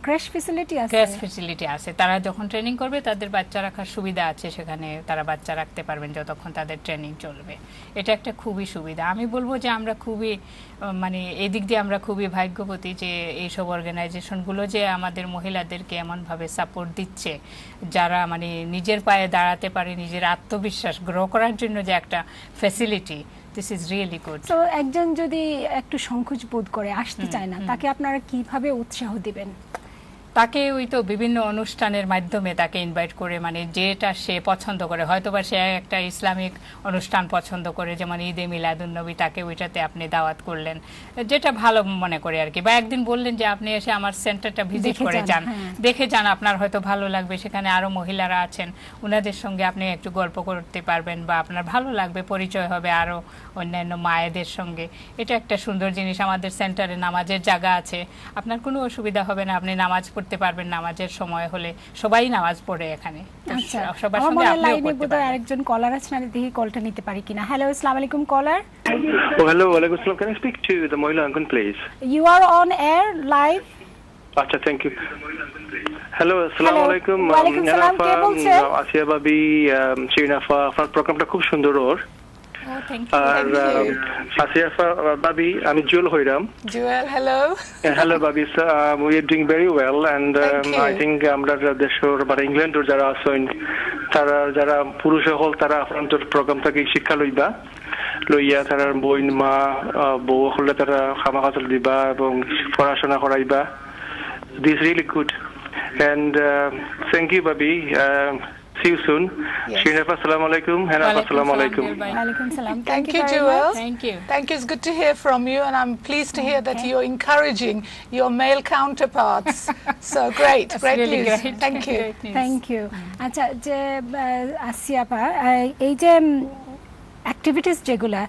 ক্র্যাশ ফ্যাসিলিটি আছে? ক্র্যাশ ফ্যাসিলিটি আছে, তারা যখন ট্রেনিং করবে তাদের বাচ্চা রাখার সুবিধা আছে, সেখানে তারা বাচ্চা রাখতে পারবেন যতক্ষণ তাদের ট্রেনিং চলবে। এটা একটা খুবই সুবিধা। আমি বলবো যে আমরা খুবই মানে এই দিক দিয়ে আমরা খুবই ভাগ্যবতী যে এইসব অর্গানাইজেশনগুলো যে আমাদের মহিলাদেরকে এমনভাবে সাপোর্ট দিচ্ছে, যারা মানে নিজের পায়ে দাঁড়াতে পারে, নিজের আত্মবিশ্বাস গ্রো করার জন্য যে একটা facility, this is really good. তো একজন যদি একটু সংকোচ বোধ করে আসতে চায় না, তাকে আপনারা কিভাবে উৎসাহ দিবেন? তাকে ওই তো বিভিন্ন অনুষ্ঠানের মাধ্যমে তাকে ইনভাইট করে, মানে যেটা সে পছন্দ করে, হয়তোবা সে একটা ইসলামিক অনুষ্ঠান পছন্দ করে যেমন ঈদে মিলাদুন্নবী, তাকে ওইটাতে আপনি দাওয়াত করলেন যেটা ভালো মনে করে আর কি, বা একদিন বললেন যে আপনি এসে আমার সেন্টারটা ভিজিট করে যান, দেখে যান, আপনার হয়তো ভালো লাগবে, সেখানে আরো মহিলারা আছেন, ওনাদের সঙ্গে আপনি একটু গল্প করতে পারবেন বা আপনার ভালো লাগবে, পরিচয় হবে আরো অন্যান্য মায়েদের সঙ্গে। এটা একটা সুন্দর জিনিস। আমাদের সেন্টারে নামাজের জায়গা আছে, আপনার কোনো অসুবিধা হবে না, আপনি নামাজ পড়তে পারবেন, নামাজের সময় হলে সবাই নামাজ পড়ে এখানে। আচ্ছা, সবার সঙ্গে আপনিও পড়তে পারবেন। আরেকজন কলার আছেন, আমি দেখি কলটা নিতে পারি কিনা। হ্যালো, আসসালামু আলাইকুম কলার। Hello, walaikum assalam. Can I speak to the Mohila Angan, please? You are on air live. Acha, thank you. Hello, assalamu alaikum. Walaikum salam, কে বলছেন? আসিয়া ভাবি, শিরিনাফা, আপনার প্রোগ্রামটা খুব সুন্দর। আর আসিয়া ভাবি, আমি জুয়েল হইরাম। জুয়েল, hello. Hello ভাবি, we are doing very well and I think আমরা দেশের বা ইংল্যান্ডের যারা আছেন তারা যারা পুরুষ হল তারা আপনাদের প্রোগ্রাম থেকে শিক্ষা লইয়া তারা বই মা বউ হলে তারা খামা খাতল দিবা এবং পড়াশোনা করাইবা। This is really good and thank you ভাবি. See you soon. Shinafa, assalamu alaikum. Hanafa, assalamu alaikum. Walaikum salam. Thank you, Jewel. Thank you. Thank you. It's good to hear from you, and I'm pleased to hear that you're encouraging your male counterparts. So great, great really news. Great. Thank you. Great news. Thank you. আচ্ছা, যে আসিয়াপা, এই যে activities যেগুলা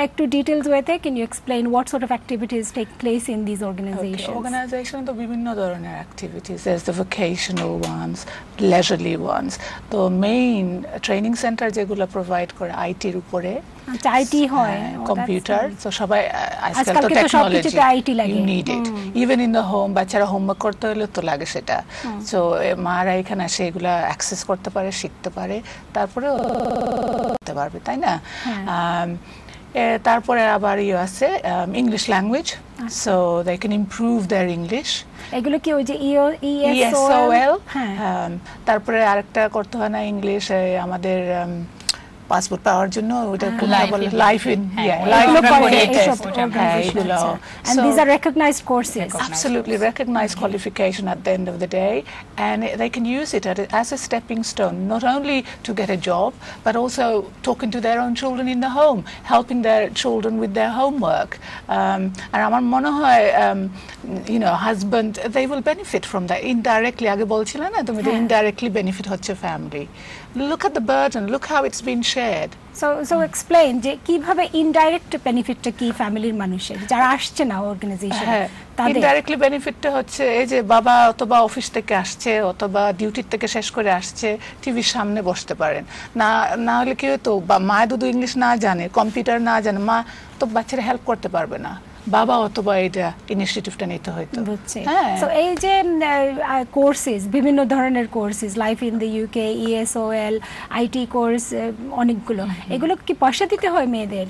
একটু details ওয়েতে can you explain what sort of activities take place in this organization? Organization তো বিভিন্ন ধরনের activities, there's the vocational ones, leisurely ones. তো মেইন ট্রেনিং সেন্টার যেগুলো প্রোভাইড করে আইটির উপরে, আচ্ছা, আইটি হয়, কম্পিউটার, তো সবাই আজকাল তো technology, you need it even in the home. বাচ্চারা হোমওয়ার্ক করতে হলে তো লাগে সেটা, সো মারা এখানে এসে এগুলা অ্যাক্সেস করতে পারে, শিখতে পারে, তারপরে করতে পারবে, তাই না? তারপরে আবার আছে English language, so they can improve their English. এগুলো কি ওই যে ESOL, তারপরে আরেকটা করতে হয় না ইংলিশ আমাদের পাসপোর্ট পাওয়ার জন্য, ওটা life in and these are recognized courses, absolutely recognized qualification at the end of the day, and they can use it as a stepping stone, not only to get a job but also talking to their own children in the home, helping their children with their homework, and আমার মনে হয় you know husband, they will benefit from that indirectly. আগে বলছিল না তুমি, indirectly benefit হচ্ছে family. Look at the burden, look how it's been shared. So explain যে কিভাবে ইনডাইরেক্ট বেনিফিটটা কি ফ্যামিলির মানুষের যারা আসছে না অর্গানাইজেশন, তাদের ইনডাইরেক্টলি বেনিফিটটা হচ্ছে এই যে বাবা অথবা অফিস থেকে আসছে অথবা ডিউটির থেকে শেষ করে আসছে, টিভির সামনে বসতে পারেন না হলে কি হতো, মা দুধু ইংলিশ না জানে, কম্পিউটার না জানে, মা তো বাচ্চারা হেল্প করতে পারবে না, বাবা অথবা এটা ইনিশিয়েটিভটা নিতে হয়তো। সো এই যে কোর্সেস, বিভিন্ন ধরনের courses, life in the UK, ESOL, IT course, অনেকগুলো, এগুলো কি পয়সা দিতে হয় মেয়েদের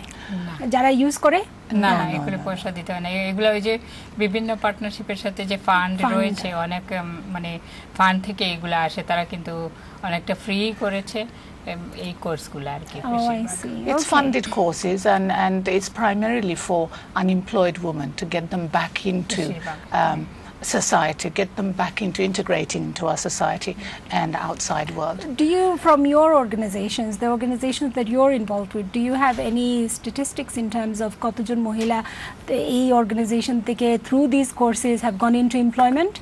যারা ইউজ করে? না, এগুলো পয়সা দিতে হয় না। এগুলো ওই যে বিভিন্ন পার্টনারশিপের সাথে যে ফান্ড রয়েছে, অনেক মানে ফান্ড থেকে এগুলো আসে, তারা কিন্তু অনেকটা ফ্রি করেছে এই কোর্সগুলো আর কি। It's funded courses and it's primarily for unemployed women to get them back into society, get them back into integrating into our society and outside world. Do you, from your organizations, the organizations that you're involved with, do you have any statistics in terms of কতজন মহিলা এই organization থেকে through these courses have gone into employment?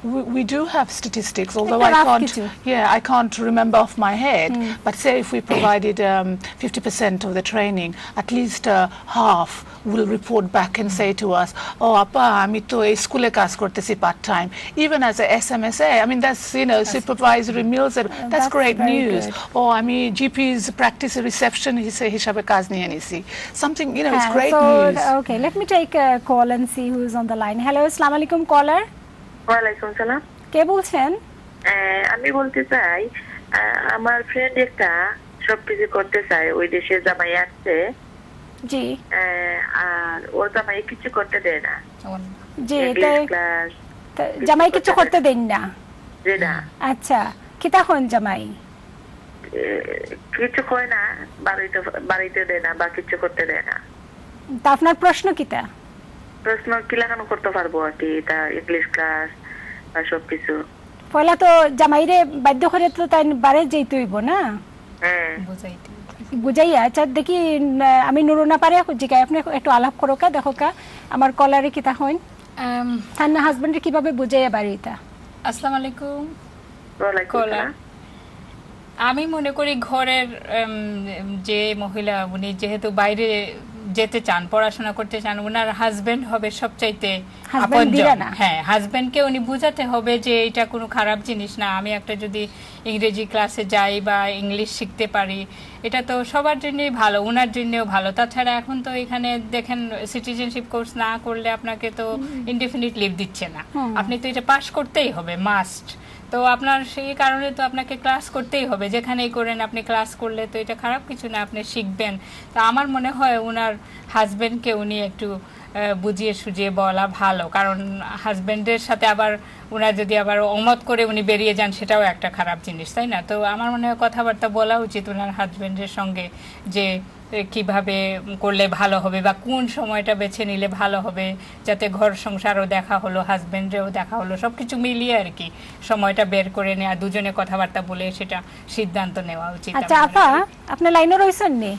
We do have statistics, although I can't remember off my head. But say if we provided 50% of the training, at least half will report back and say to us, "Oh, appa, ami to ei school e kaaj kortesi part time." Even as a SMSA, I mean that's supervisory meals. That's great news. Oh, ami GP's practice reception hishabe kaaj niye nisi. Something it's great news. Okay, let me take a call and see who is on the line. Hello, assalamu alaikum caller. ওয়ালাইকুম সালাম। কে বলছেন? আমি বলতে চাই আমার friend একটা সবকিছু করতে চায়, ওই দেশে জামাই আসছে। জি। আর ওর জামাই কিছু করতে দেয় না। জি, জামাই কিছু করতে দেন না? জি না। আচ্ছা, কিতা হন জামাই? কিছু কয় না, বাড়িতে দেয় না বা কিছু করতে দেয় না। তা আপনার প্রশ্ন কিতা? প্রশ্ন কি লাগানো করতে পারবো আর কি, তা ইংলিশ ক্লাস বা সবকিছু। পয়লা তো জামাইরে বাধ্য করে তো তাই বারে যেতে হইব না? হ্যাঁ, বুঝাইয়া। আচ্ছা দেখি আমি নুরুনা পারে জিকা আপনি একটু আলাপ করো কা, দেখো কা আমার কলারে কিতা হইন তার না হাজবেন্ডে কিভাবে বুঝাইয়া বাড়িটা। আসসালামু আলাইকুম। ওয়ালাইকুম আসসালাম। আমি মনে করি ঘরের যে মহিলা উনি যেহেতু বাইরে যেতে চান, পড়াশোনা করতে চান, ওনার হাজবেন্ড হবে সবচাইতে আপনজন। হ্যাঁ, হাজবেন্ডকে উনি বুঝাতে হবে যে এটা কোনো খারাপ জিনিস না। আমি একটা যদি ইংরেজি ক্লাসে যাই বা ইংলিশ শিখতে পারি, এটা তো সবার জন্যই ভালো, ওনার জন্যও ভালো। তাছাড়া এখন তো এখানে দেখেন সিটিজেনশিপ কোর্স না করলে আপনাকে তো ইনডেফিনিট লিভ দিচ্ছে না, আপনি তো এটা পাস করতেই হবে, মাস্ট। তো আপনার সেই কারণে তো আপনাকে ক্লাস করতেই হবে, যেখানেই করেন আপনি ক্লাস করলে তো এটা খারাপ কিছু না, আপনি শিখবেন। তা আমার মনে হয় ওনার হাজবেন্ডকে উনি একটু বুঝিয়ে সুঝিয়ে বলা ভালো, কারণ হাজবেন্ডের সাথে আবার ওনার যদি আবার অমত করে উনি বেরিয়ে যান সেটাও একটা খারাপ জিনিস, তাই না? তো আমার মনে হয় কথাবার্তা বলা উচিত ওনার হাজবেন্ডের সঙ্গে যে কিভাবে করলে ভালো হবে বা কোন সময়টা বেছে নিলে ভালো হবে, যাতে ঘর সংসারও দেখা হলো, হাজবেন্ডেও দেখা হলো, সবকিছু মিলিয়ে আর কি সময়টা বের করে নেওয়া, দুজনে কথাবার্তা বলে সেটা সিদ্ধান্ত নেওয়া উচিত। আচ্ছা আপা, আপনি লাইনে রইছেন নি?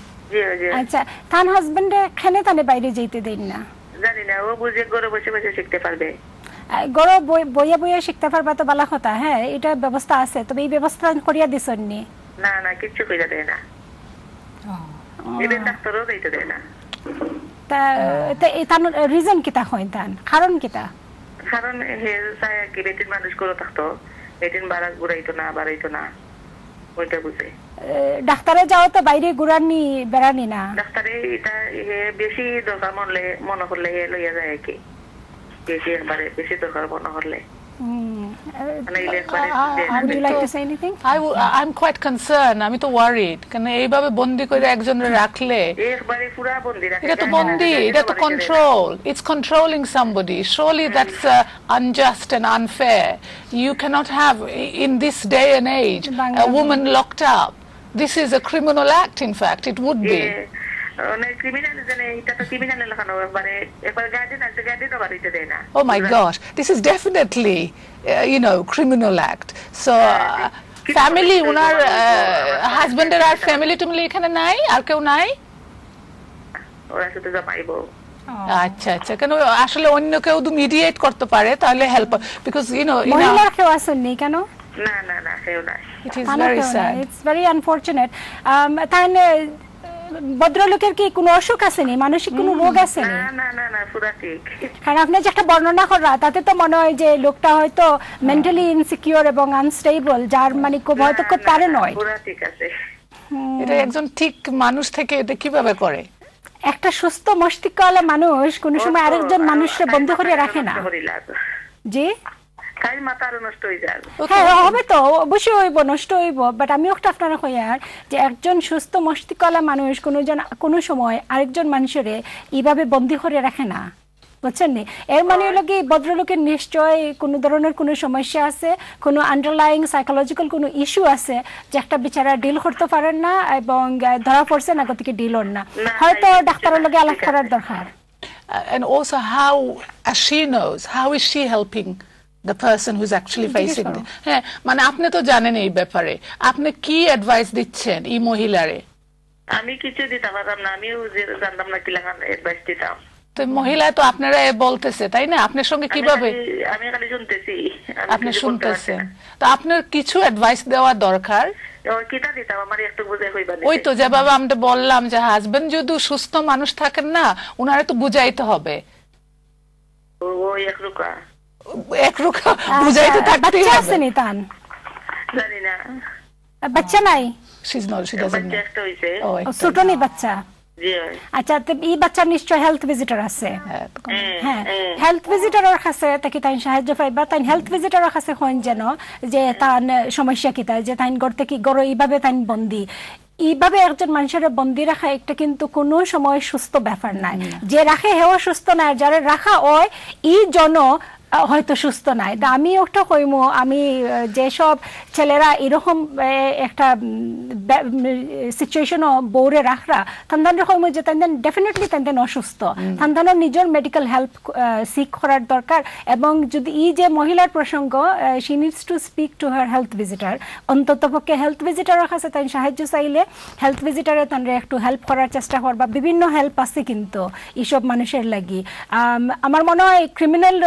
আচ্ছা, তার হাজবেন্ডে কেন তানে বাইরে যেতে দেন না? জানি না, ও বুঝে ঘরে বসে বসে শিখতে পারবে। ঘরে বইয়া বইয়া শিখতে পারবা তো ভালো কথা। হ্যাঁ, এটা ব্যবস্থা আছে, তবে এই ব্যবস্থা করিয়া দিছেন নি? না না, কিচ্ছু কইরা দেয় না। ইভেন ডাক্তারও দিতে দেয় না। তা তার রিজন কিতা হয়, তান কারণ কিতা? কারণ হে চায় কি বেটির মানুষ করে থাকতো, বেটির বাড়া ঘুরাইতো না, ওইটা বুঝে। ডাক্তারে যাও তো বাইরে ঘুরানি বেড়ানি না? ডাক্তারে এটা হে বেশি দরকার মনে করলে হে লইয়া যায় কি, বেশি দরকার মনে করলে। I'm quite concerned. আমি তো worried, কারণ এইভাবে বন্দি করে একজনের রাখলে এটা তো বন্দি, এটা তো control. It's controlling somebody. Surely that's unjust and unfair. You cannot have, in this day and age, a woman locked up. This is a criminal act, in fact. It would be. Oh my gosh, this is definitely criminal act. So family, unar husband R family টুমলি এখানে নাই, আর কেউ নাই? ওরা শুধু যাইবো। আচ্ছা আচ্ছা, কেন আসলে অন্য কেউ তো মিডিয়েট করতে পারে, তাহলে হেল্প, বিকজ মহিলা কেউ আসেননি কেন? না না না, কেউ নাই। It is very sad. It's very unfortunate. তাহলে ভদ্রলোকের কি কোনো অসুখ আছে নি, মানসিক কোনো রোগ আছে নি? না না না, পুরো ঠিক। কারণ আপনি যে একটা বর্ণনা করা, তাতে তো মনে হয় যে লোকটা হয়তো মেন্টালি ইনসিকিউর এবং আনস্টেবল, যার মানে খুব হয়তো খুব প্যারানয়েড। পুরো ঠিক আছে। এটা একজন ঠিক মানুষ থেকে এটা কিভাবে করে? একটা সুস্থ মস্তিষ্কওয়ালা মানুষ কোনো সময় আরেকজন মানুষকে বন্ধ করে রাখে না। জি, হবে তো, অবশ্যই হইব, নষ্ট হইব। বাট আমি একটা আপনারা কইয়ার যে একজন সুস্থ মস্তিষ্কওয়ালা মানুষ কোনো সময় আরেকজন মানুষের এইভাবে বন্দী করে রাখে না, বুঝছেন নি? এর মানে হলো কি ভদ্রলোকের নিশ্চয় কোনো ধরনের কোনো সমস্যা আছে, কোনো আন্ডারলাইং সাইকোলজিক্যাল কোনো ইস্যু আছে যে একটা বিচারা ডিল করতে পারেন না এবং ধরা পড়ছে না, গতিকে ডিল হন না, হয়তো ডাক্তারের লগে আলাপ করার দরকার। And also how, as she knows, how is she helping the person who's actually facing it? হ্যাঁ, মানে আপনি তো জানেন এই ব্যাপারে, আপনি কি অ্যাডভাইস দিচ্ছেন এই মহিলারে? আমি কিছু দিতে পারতাম না, আমিও জানতাম না কি লাগান অ্যাডভাইস দিতাম। তো মহিলা তো আপনারা বলতেছে তাই না, আপনার সঙ্গে কিভাবে? আমি খালি শুনতেছি। আপনি শুনতেছেন, তো আপনার কিছু অ্যাডভাইস দেওয়া দরকার। কিটা দিতাম আমার একটু বুঝাই হইবা। ওই তো যেভাবে আমরা বললাম যে হাজবেন্ড যদি সুস্থ মানুষ থাকেন না, উনারে তো বুঝাইতে হবে। ওই একরুখা বুঝাইতে থাকতেই হবে। বাচ্চা আছে নি তান? জানি না, বাচ্চা নাই? ছোট নেই বাচ্চা? আচ্ছা, এই বাচ্চার নিশ্চয় হেলথ ভিজিটর আছে। হ্যাঁ, হেলথ ভিজিটরের কাছে তাকে তাই সাহায্য পাইবা। তাই হেলথ ভিজিটরের কাছে হন যেন যে তার সমস্যা কি, তাই যে তাই গড় থেকে গড় এইভাবে তাই বন্দি, এইভাবে একজন মানুষের বন্দি রাখা একটা কিন্তু কোনো সময় সুস্থ ব্যাপার নাই। যে রাখে হেও সুস্থ নাই, যারা রাখা হয় এই জন হয়তো সুস্থ নাই। আমি একটা কইমু, আমি যেসব ছেলেরা এরকম একটা সিচুয়েশন বউরে রাখরা তাদের কইমু যে তাদের ডেফিনেটলি তাদের অসুস্থ, তাদের নিজের মেডিকেল হেল্প সিক করার দরকার। এবং যদি এই যে মহিলার প্রসঙ্গ, she needs to speak to her health visitor. অন্তত পক্ষে হেলথ ভিজিটারের কাছে তাই সাহায্য চাইলে হেলথ ভিজিটারে তাদের একটু হেল্প করার চেষ্টা করবা। বিভিন্ন হেল্প আছে কিন্তু এইসব মানুষের লাগি। আমার মনে হয় ক্রিমিনাল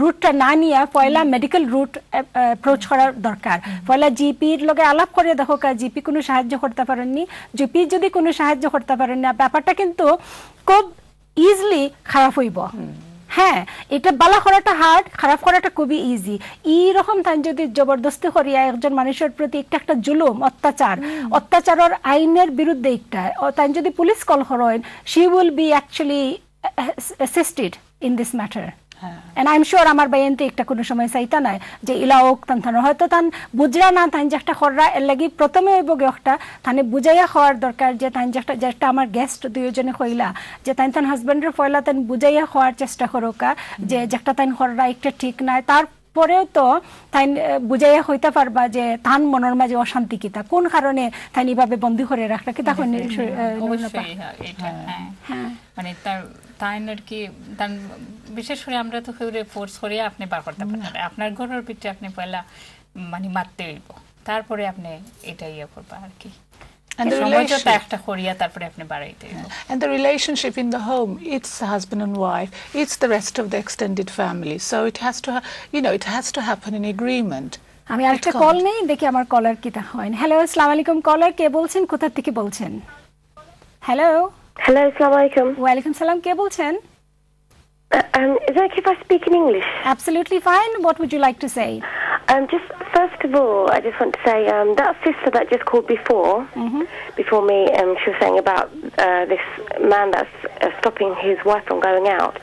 রুটটা না নিয়ে পয়লা মেডিকেল রুট অ্যাপ্রোচ করার দরকার। পয়লা জিপির লগে আলাপ করে দেখো জিপি কোনো সাহায্য করতে পারেননি, জিপি যদি কোনো সাহায্য করতে পারেন না, ব্যাপারটা কিন্তু খুব ইজিলি খারাপ হইব। হ্যাঁ, এটা বালা করাটা হার্ড, খারাপ করাটা খুবই ইজি। এইরকম তাই যদি জবরদস্তি করিয়া একজন মানুষের প্রতি একটা জুলুম অত্যাচারের আইনের বিরুদ্ধে একটা তাই যদি পুলিশ কল করেন, she will be actually assisted in this matter. And I'm sure আমার বাইনতে একটা কোনো সময় চাইতা নাই যে ইলাওক তান হয়তো তান বুঝরা না তান যে একটা খররা এর লাগি প্রথমে হইব একটা তানে বুঝাইয়া খাওয়ার দরকার যে তান যেটা আমার গেস্ট দুইজনে কইলা যে তান হাজবেন্ডের ফয়লা তান বুঝাইয়া খাওয়ার চেষ্টা করোকা যে একটা তান খররা একটা ঠিক নাই। তার পরেও তো তাই বুঝাইয়া হইতে পারবা যে তান মনের মাঝে অশান্তি কিতা, কোন কারণে তাই এইভাবে বন্দী করে রাখা কিতা মানে তাই আর কি। বিশেষ করে আমরা তো ফোর্স করিয়া আপনি বার করতে পারেন, আপনার ঘরের ভিতরে আপনি পয়লা মানে মারতে হইব, তারপরে আপনি এটা ইয়ে করবা আর কি। And the relationship in the home, it's husband and wife, it's the rest of the extended family, so it has to it has to happen in agreement. আমি আরেকটা কল নেই, দেখি আমার কলার কিটা হয়। হ্যালো, আসসালামু আলাইকুম কলার, কে বলছেন, কোথা থেকে বলছেন? হ্যালো হ্যালো, আসসালামু আলাইকুম। ওয়ালাইকুম সালাম, কে বলছেন? Is it okay if I speak in English? Absolutely fine. What would you like to say? Just first of all, I just want to say that sister that just called before me, she was saying about this man that's stopping his wife from going out.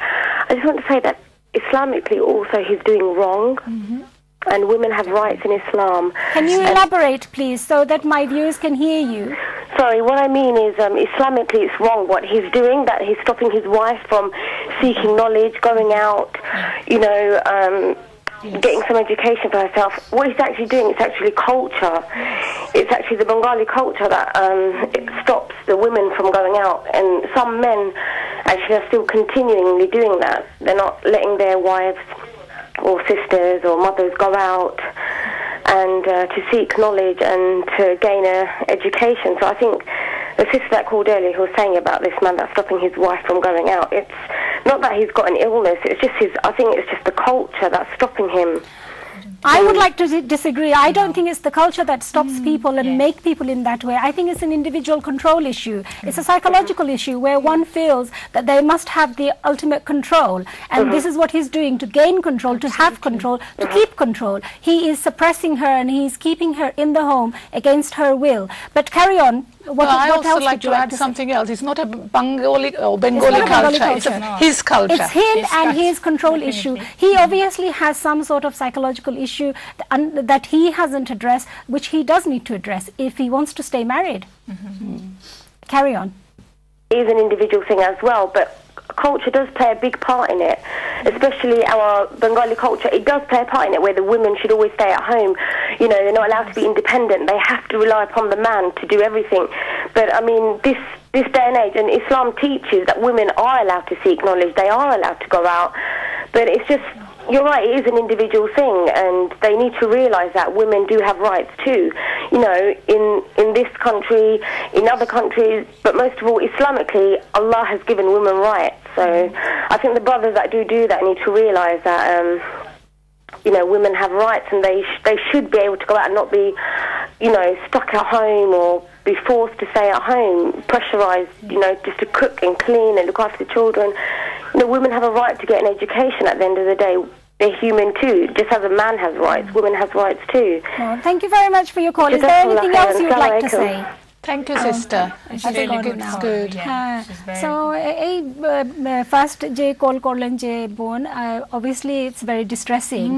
I just want to say that Islamically also he's doing wrong. And women have rights in Islam. Can you elaborate, please, so that my viewers can hear you? Sorry, what I mean is Islamically it's wrong what he's doing, that he's stopping his wife from seeking knowledge, going out, getting some education for herself. What he's actually doing, it's actually culture. It's actually the Bengali culture that it stops the women from going out. And some men actually are still continually doing that. They're not letting their wives or sisters or mothers go out and to seek knowledge and to gain an education. So I think the sister that called earlier who was saying about this man that's stopping his wife from going out, it's not that he's got an illness, it's just I think it's just the culture that's stopping him. I would like to disagree. I don't think it's the culture that stops people and make people in that way. I think it's an individual control issue. It's a psychological issue where one feels that they must have the ultimate control. And this is what he's doing to gain control, to have control, to keep control. He is suppressing her and he's keeping her in the home against her will. But carry on. I also like to add something else. It's not a Bengali culture. It's his culture. It's him and his control issue. He obviously has some sort of psychological issue that he hasn't addressed, which he does need to address if he wants to stay married. Carry on. It is an individual thing as well, but culture does play a big part in it, especially our Bengali culture. It does play a part in it where the women should always stay at home. They're not allowed to be independent. They have to rely upon the man to do everything. But I mean, this day and age, and Islam teaches that women are allowed to seek knowledge. They are allowed to go out. But it's just, you're right, it is an individual thing, and they need to realise that women do have rights too. In this country, in other countries, but most of all, Islamically, Allah has given women rights. So I think the brothers that do that need to realise that women have rights, and they should be able to go out and not be stuck at home or be forced to stay at home, pressurised just to cook and clean and look after the children. Women have a right to get an education at the end of the day. They're human too. Just as a man has rights, women have rights too. Well, thank you very much for your call. Is there anything else you would like to say? Thank you, sister. I think it's good. So এই first যে call করলেন যে বোন, obviously it's very distressing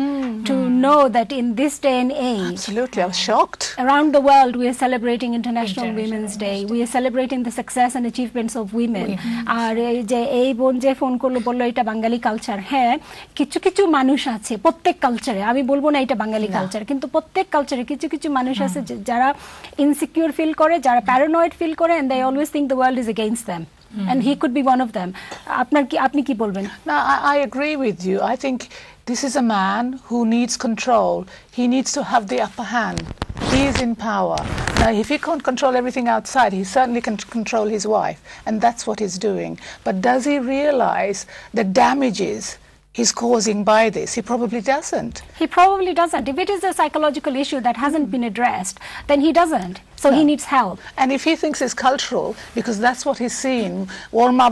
to know that in this day and age, absolutely, I was shocked. Around the world we are celebrating International Women's Day. We are celebrating the success and achievements of women. আর যে এই বোন যে phone করলো বললো এটা বাঙালি culture. হ্যাঁ, কিছু কিছু মানুষ আছে প্রত্যেক কালচারে, আমি বলবো না এটা বাঙালি কালচার, কিন্তু প্রত্যেক কালচারে কিছু কিছু মানুষ আছে যারা ইনসিকিউর ফিল করে, যারা paranoid feel করে, and they always think the world is against them. And he could be one of them. আপনি কি বলবেন? No, I agree with you. I think this is a man who needs control. He needs to have the upper hand. He is in power. Now, if he can't control everything outside, he certainly can control his wife, and that's what he's doing. But does he realize the damages he's causing by this? He probably doesn't. He probably doesn't. If it is a psychological issue that hasn't been addressed, then he doesn't. So he needs help. And if he thinks it's cultural, because that's what he's seen, or ma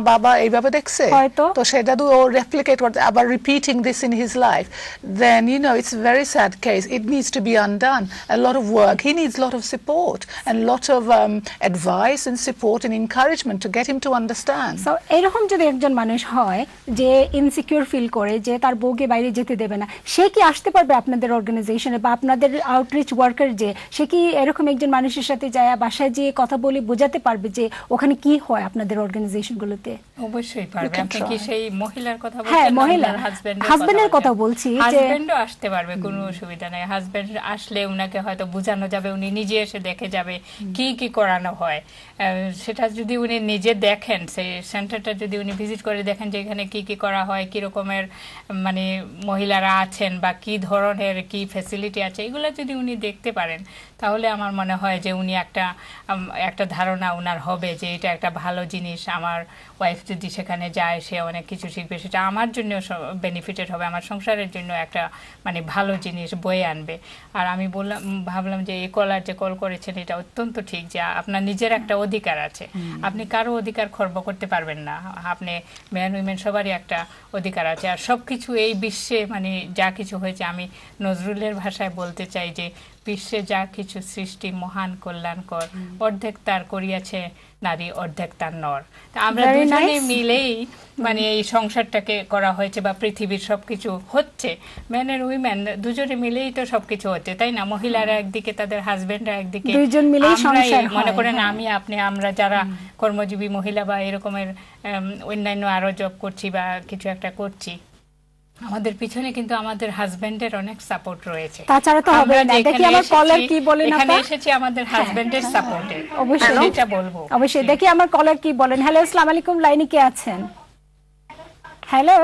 baba এইভাবে দেখছে, তো সেটা do or replicate what about repeating this in his life, then it's a very sad case. It needs to be undone. A lot of work. He needs a lot of support and a lot of advice and support and encouragement to get him to understand. So এরকম যদি একজন মানুষ হয় যে insecure feel করে যে তার বউকে বাইরে যেতে দেবে না, সে কি আসতে পারবে আপনাদের অর্গানাইজেশনে বা আপনাদের আউটরিচ ওয়ার্কার, যে সে কি এরকম একজন মানুষের সাথে যায় বাসায় যেয়ে কথা বলে বোঝাতে পারবে যে ওখানে কি হয় আপনাদের অর্গানাইজেশনগুলোতে? অবশ্যই পারবে। আপনি কি সেই মহিলার কথা বলছেন? হ্যাঁ, মহিলা হাজবেন্ডের কথা বলছি। হাজবেন্ডও আসতে পারবে, কোনো অসুবিধা নেই। হাজবেন্ড আসলে উনাকে হয়তো বোঝানো যাবে, উনি নিজে এসে দেখে যাবে কি কি করানো হয়। সেটা যদি উনি নিজে দেখেন, সেই সেন্টারটা যদি উনি ভিজিট করে দেখেন যে এখানে কি কি করা হয়, কি রকমের মানে মহিলারা আছেন বা কি ধরনের কি ফ্যাসিলিটি আছে, এগুলো যদি উনি দেখতে পারেন, তাহলে আমার মনে হয় যে উনি একটা ধারণা উনার হবে যে এটা একটা ভালো জিনিস। আমার ওয়াইফ যদি সেখানে যায়, সে অনেক কিছু শিখবে, সেটা আমার জন্য বেনিফিটেড হবে, আমার সংসারের জন্য একটা মানে ভালো জিনিস বয়ে আনবে। আর আমি ভাবলাম যে এই কলার যে কল করেছেন এটা অত্যন্ত ঠিক, যে আপনার নিজের একটা অধিকার আছে, আপনি কারো অধিকার খর্ব করতে পারবেন না। আপনি ম্যান উইমেন সবারই একটা অধিকার আছে। আর সব কিছু এই বিশ্বে মানে যা কিছু হয়েছে, আমি নজরুলের ভাষায় বলতে চাই যে বিশ্বে যা কিছু সৃষ্টি মহান কল্যাণকর, অর্ধেক তার করিয়াছে নারী, অর্ধেক তার নর। আমরা দুজনে মিলেই মানে এই সংসারটাকে করা হয়েছে বা পৃথিবীর সবকিছু হচ্ছে, ম্যান এন্ড উইমেন দুজনে মিলেই তো সবকিছু হচ্ছে, তাই না? মহিলারা একদিকে, তাদের হাজবেন্ডরা একদিকে, দুইজন মিলেই সংসার হয়। মনে করেন আমি আপনি আমরা যারা কর্মজীবী মহিলা বা এরকমের অন্যান্য আরো জব করছি বা কিছু একটা করছি, আমাদের পিছনে কিন্তু আমাদের হাজবেন্ডের অনেক সাপোর্ট রয়েছে। তাছাড়া তো হবে না। দেখি আমার কলার কি বলেন। এখানে এসেছি আমাদের হাজবেন্ডের সাপোর্টে, অবশ্যই এটা বলবো। অবশ্যই দেখি আমার কলার কি বলেন। হ্যালো, আসসালামু আলাইকুম, লাইনে কে আছেন? হ্যালো।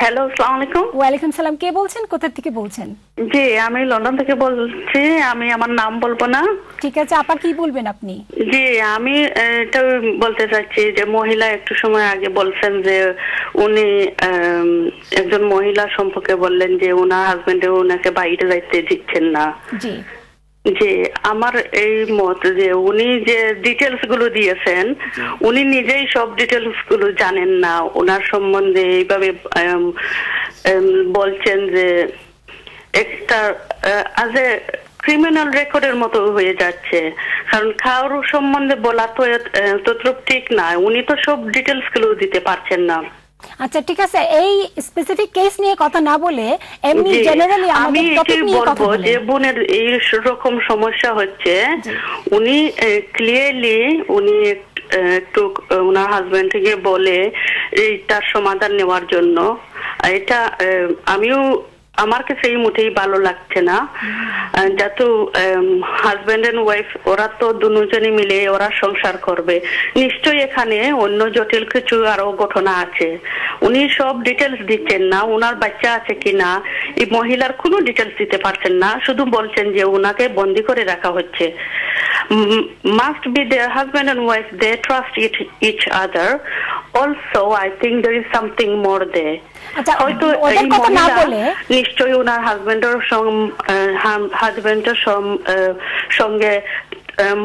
হ্যালো, আসসালামু আলাইকুম। ওয়ালাইকুম সালাম। কে বলছেন, কোথা থেকে বলছেন? জি, আমি লন্ডন থেকে বলছি। আমি আমার নাম বলবো না। ঠিক আছে আপা, কি বলবেন আপনি? জি, আমি এটা বলতে চাচ্ছি যে মহিলা একটু সময় আগে বলছেন যে উনি একজন মহিলা সম্পর্কে বললেন যে ওনার হাজবেন্ড ওনাকে বাইরে যাইতে দিচ্ছেন না। জি জি, আমার এই মত যে উনি যে ডিটেলস গুলো দিয়েছেন, উনি নিজেই সব ডিটেলস গুলো জানেন না। ওনার সম্বন্ধে এইভাবে বলছেন যে একটা আজ এ ক্রিমিনাল রেকর্ডের মতো হয়ে যাচ্ছে, কারণ কারোর সম্বন্ধে বলা তো ততটুকু ঠিক না। উনি তো সব ডিটেলস গুলো দিতে পারছেন না। আচ্ছা ঠিক আছে, এই স্পেসিফিক কেস নিয়ে কথা না বলে এমনি জেনারেলি আমাদের টপিক নিয়ে কথা বলি। যে বোনের এই রকম সমস্যা হচ্ছে, উনি ক্লিয়ারলি উনি একটু ওনার হাজবেন্ডকে বলে এইটার সমাধান নেওয়ার জন্য। এটা আমিও আমার কাছে এই মোটেই ভালো লাগছে না। যেহেতু হাজবেন্ড এন্ড ওয়াইফ ওরা তো দুজনে মিলে ওরা সংসার করবে, নিশ্চয়ই এখানে অন্য জটিল কিছু আরো ঘটনা আছে। উনি সব ডিটেলস দিচ্ছেন না, ওনার বাচ্চা আছে কিনা এই মহিলার কোনো ডিটেলস দিতে পারছেন না, শুধু বলছেন যে ওনাকে বন্দি করে রাখা হচ্ছে। Must be their husband and wife, they trust each other. also I think there is something more there. হয়তো ওদের কথা না বলে নিশ্চয়ই ওনার হাজবেন্ডের সঙ্গে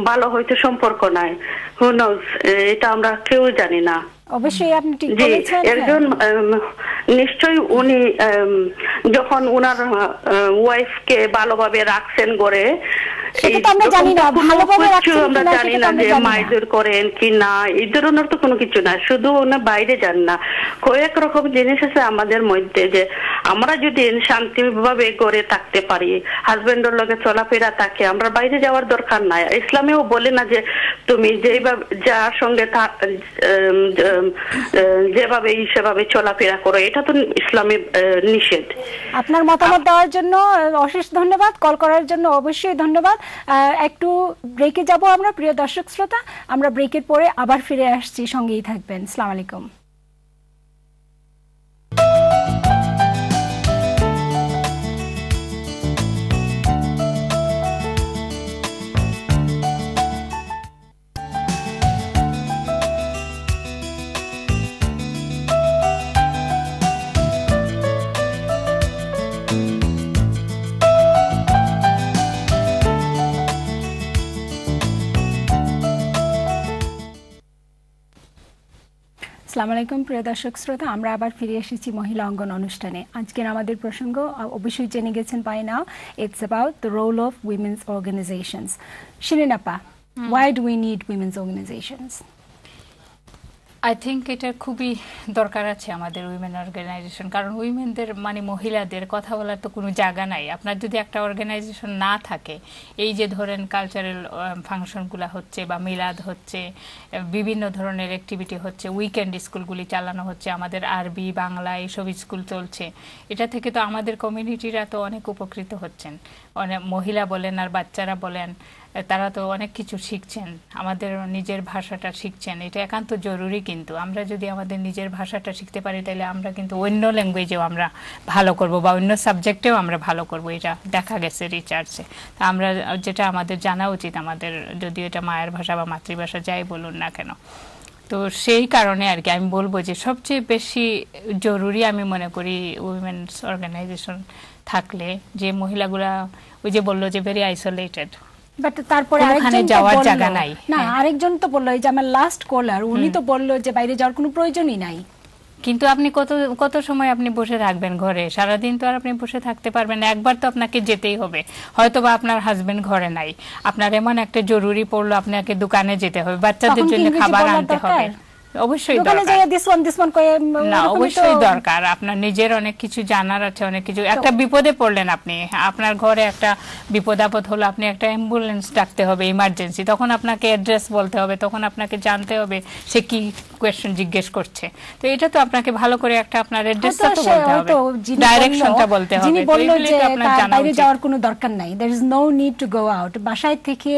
ভালো হয়তো সম্পর্ক নাই, who knows, এটা আমরা কেউ জানি না। অবশ্যই আপনি ঠিক বলেছেন। একজন নিশ্চয়ই উনি যখন ওনার ওয়াইফকে ভালোভাবে রাখছেন ঘরে, আমরা জানি না যে মারধর করেন কি না, এই ধরনের তো কোনো কিছু না, শুধু ওনার বাইরে যান না। কয়েক রকম জিনিস আছে আমাদের মধ্যে, যে আমরা যদি শান্তিভাবে ঘরে থাকতে পারি, হাজবেন্ডের লগে চলাফেরা থাকে, আমরা বাইরে যাওয়ার দরকার নাই। ইসলামেও বলে না যে তুমি যেভাবে যার সঙ্গে যেভাবে সেভাবে চলাফেরা করো, এটা তো ইসলামে নিষেধ। আপনার মতামত দেওয়ার জন্য অশেষ ধন্যবাদ, কল করার জন্য অবশ্যই ধন্যবাদ। একটু ব্রেকে যাব আমরা, প্রিয় দর্শক শ্রোতা, আমরা ব্রেকের পরে আবার ফিরে আসছি, সঙ্গেই থাকবেন। আসসালামু আলাইকুম। আসসালামু আলাইকুম প্রিয় দর্শক শ্রোতা, আমরা আবার ফিরে এসেছি মহিলা অঙ্গন অনুষ্ঠানে। আজকের আমাদের প্রসঙ্গ অবশ্যই জেনে গেছেন by now, it's about the role of women's organizations. Shirin আপা, why do we need women's organizations? I think এটা খুবই দরকার আছে আমাদের উইমেন অর্গানাইজেশন, কারণ উইমেনদের মানে মহিলাদের কথা বলার তো কোনো জায়গা নাই। আপনার যদি একটা অর্গানাইজেশন না থাকে, এই যে ধরেন কালচারাল ফাংশনগুলো হচ্ছে বা মিলাদ হচ্ছে, বিভিন্ন ধরনের অ্যাক্টিভিটি হচ্ছে, উইকেন্ড স্কুলগুলি চালানো হচ্ছে, আমাদের আরবি বাংলা এইসব স্কুল চলছে, এটা থেকে তো আমাদের কমিউনিটিরা তো অনেক উপকৃত হচ্ছেন। অনেক মহিলা বলেন আর বাচ্চারা বলেন, তারা তো অনেক কিছু শিখছেন, আমাদের নিজের ভাষাটা শিখছেন, এটা একান্ত জরুরি। কিন্তু আমরা যদি আমাদের নিজের ভাষাটা শিখতে পারি, তাহলে আমরা কিন্তু অন্য ল্যাঙ্গুয়েজেও আমরা ভালো করব বা অন্য সাবজেক্টেও আমরা ভালো করব, এটা দেখা গেছে রিসার্চে। তা আমরা যেটা আমাদের জানা উচিত, আমাদের যদি এটা মায়ের ভাষা বা মাতৃভাষা যাই বলুন না কেন। তো সেই কারণে আর কি আমি বলবো যে সবচেয়ে বেশি জরুরি আমি মনে করি উইমেন্স অর্গানাইজেশন থাকলে, যে মহিলাগুলা ওই যে বললো যে ভেরি আইসোলেটেড, বাট তারপরে যাওয়ার জায়গা নাই না। আরেকজন তো বললো, এই যে আমার লাস্ট কলার, উনি তো বললো যে বাইরে যাওয়ার কোনো প্রয়োজনই নাই। কিন্তু আপনি কত সময় আপনি বসে থাকবেন ঘরে? সারাদিন তো আর আপনি বসে থাকতে পারবেন না, একবার তো আপনাকে যেতেই হবে। হয়তো বা আপনার হাজবেন্ড ঘরে নাই, আপনার এমন একটা জরুরি পড়লো আপনাকে দোকানে যেতে হবে, বাচ্চাদের জন্য খাবার আনতে হবে, অবশ্যই অবশ্যই দরকার। আপনার নিজের অনেক কিছু জানার আছে, অনেক কিছু। একটা বিপদে পড়লেন আপনি, আপনার ঘরে একটা বিপদ আপদ হলো, আপনি একটা অ্যাম্বুলেন্স ডাকতে হবে ইমার্জেন্সি, তখন আপনাকে অ্যাড্রেস বলতে হবে, তখন আপনাকে জানতে হবে সে কি কোয়েশ্চেন জিজ্ঞেস করছে। তো এটা তো আপনাকে ভালো করে একটা আপনার অ্যাড্রেসটা তো বলতে হবে, ডাইরেকশনটা বলতে হবে। যিনি বলল যে বাইরে যাওয়ার কোনো দরকার নাই, there is no need to go out, বাসায় থেকে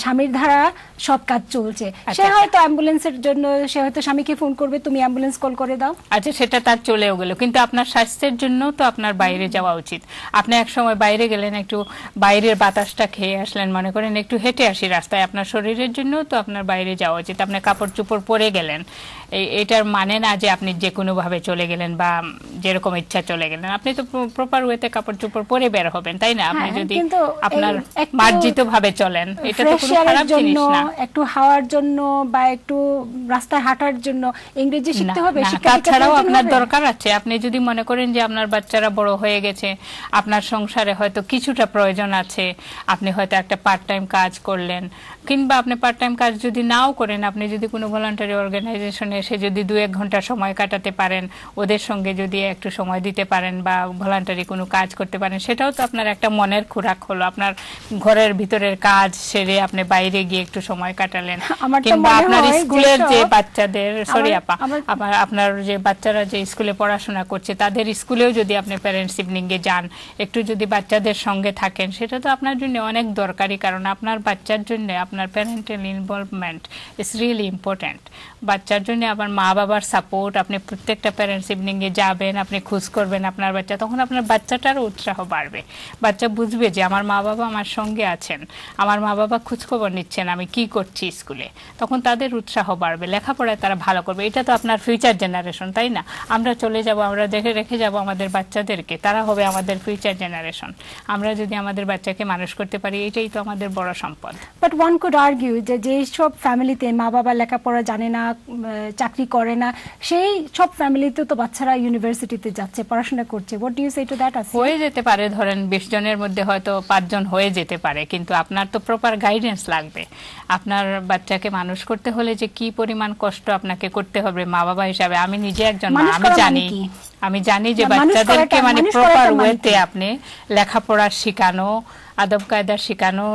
স্বামীর ধারা সব কাজ চলছে, সে হয়তো অ্যাম্বুলেন্সের জন্য সে হয়তো স্বামীকে ফোন করবে, তুমি অ্যাম্বুলেন্স কল করে দাও, আচ্ছা সেটা তার চলেও গেল। কিন্তু আপনার স্বাস্থ্যের জন্য তো আপনার বাইরে যাওয়া উচিত। আপনি এক সময় বাইরে গেলেন, একটু বাইরের বাতাসটা খেয়ে আসলেন, মনে করেন একটু হেঁটে আসি রাস্তায়, আপনার শরীরের জন্য তো আপনার বাইরে যাওয়া উচিত। আপনি কাপড় চোপড় পরে গেলেন, এটার মানে না যে আপনি যে কোনো ভাবে চলে গেলেন বা যেরকম ইচ্ছা চলে গেলেন, আপনি তো প্রপার ওয়েতে কাপড় চোপড় পরে বের হবেন, তাই না? আপনি যদি আপনার মার্জিত ভাবে চলেন, এটা তো কোনো খারাপ জিনিস না। একটু হাওয়ার জন্য বা একটু রাস্তায় হাঁটার জন্য ইংরেজি শিখতে হবে, তাছাড়াও আপনার দরকার আছে। আপনি যদি মনে করেন যে আপনার বাচ্চারা বড় হয়ে গেছে, আপনার সংসারে হয়তো কিছুটা প্রয়োজন আছে, আপনি হয়তো একটা পার্ট টাইম কাজ করলেন, কিংবা আপনি পার্ট টাইম কাজ যদি নাও করেন, আপনি যদি কোনো ভলান্টারি অর্গানাইজেশনে এসে যদি 2-1 ঘন্টা সময় কাটাতে পারেন, ওদের সঙ্গে যদি একটু সময় দিতে পারেন বা ভলান্টারি কোনো কাজ করতে পারেন, সেটাও তো আপনার একটা মনের খোরাক হলো। আপনার ঘরের ভিতরের কাজ সেরে আপনি বাইরে গিয়ে একটু সময় কাটালেন, কিংবা আপনার স্কুলের যে বাচ্চাদের আপনার যে বাচ্চারা যে স্কুলে পড়াশোনা করছে, তাদের স্কুলেও যদি আপনি প্যারেন্টস ইভিনিংয়ে যান, একটু যদি বাচ্চাদের সঙ্গে থাকেন, সেটা তো আপনার জন্য অনেক দরকারি। কারণ আপনার বাচ্চার জন্য আপনার parental involvement is really important. বাচ্চার জন্য আবার মা বাবার সাপোর্ট, আপনি প্রত্যেকটা প্যারেন্টস ইভিনিংয়ে যাবেন, আপনি খোঁজ করবেন আপনার বাচ্চা, তখন আপনার বাচ্চাটারও উৎসাহ বাড়বে। বাচ্চা বুঝবে যে আমার মা বাবা আমার সঙ্গে আছেন, আমার মা বাবা খোঁজখবর নিচ্ছেন আমি কি করছি স্কুলে, তখন তাদের উৎসাহ বাড়বে। লেখাপড়া লেখাপড়ায় তারা ভালো করবে, এটা তো আপনার ফিউচার জেনারেশন, তাই না? আমরা চলে যাব, আমরা রেখে যাব আমাদের বাচ্চাদেরকে, তারা হবে আমাদের ফিউচার জেনারেশন। আমরা যদি আমাদের বাচ্চাকে মানুষ করতে পারি, এটাই তো আমাদের বড় সম্পদ। বাট ওয়ান কুড আর্গিউ যে যেসব ফ্যামিলিতে মা বাবা লেখাপড়া জানে না, চাকরি করে না, সেই সব ফ্যামিলিতে তো বাচ্চারা ইউনিভার্সিটিতে যাচ্ছে, পড়াশোনা করছে। What do you say to that? হয়ে যেতে পারে, ধরেন 20 জনের মধ্যে হয়তো 5 জন হয়ে যেতে পারে, কিন্তু আপনার তো প্রপার গাইডেন্স লাগবে। আপনার বাচ্চাকে মানুষ করতে হলে যে কি পরিমাণ কষ্ট আপনাকে করতে হবে মা বাবা হিসাবে, আমি নিজে একজন মা, আমি জানি যে বাচ্চাদেরকে মানে প্রপার ওয়েতে আপনি লেখাপড়া শেখানো, আদব কায়দা শেখানো,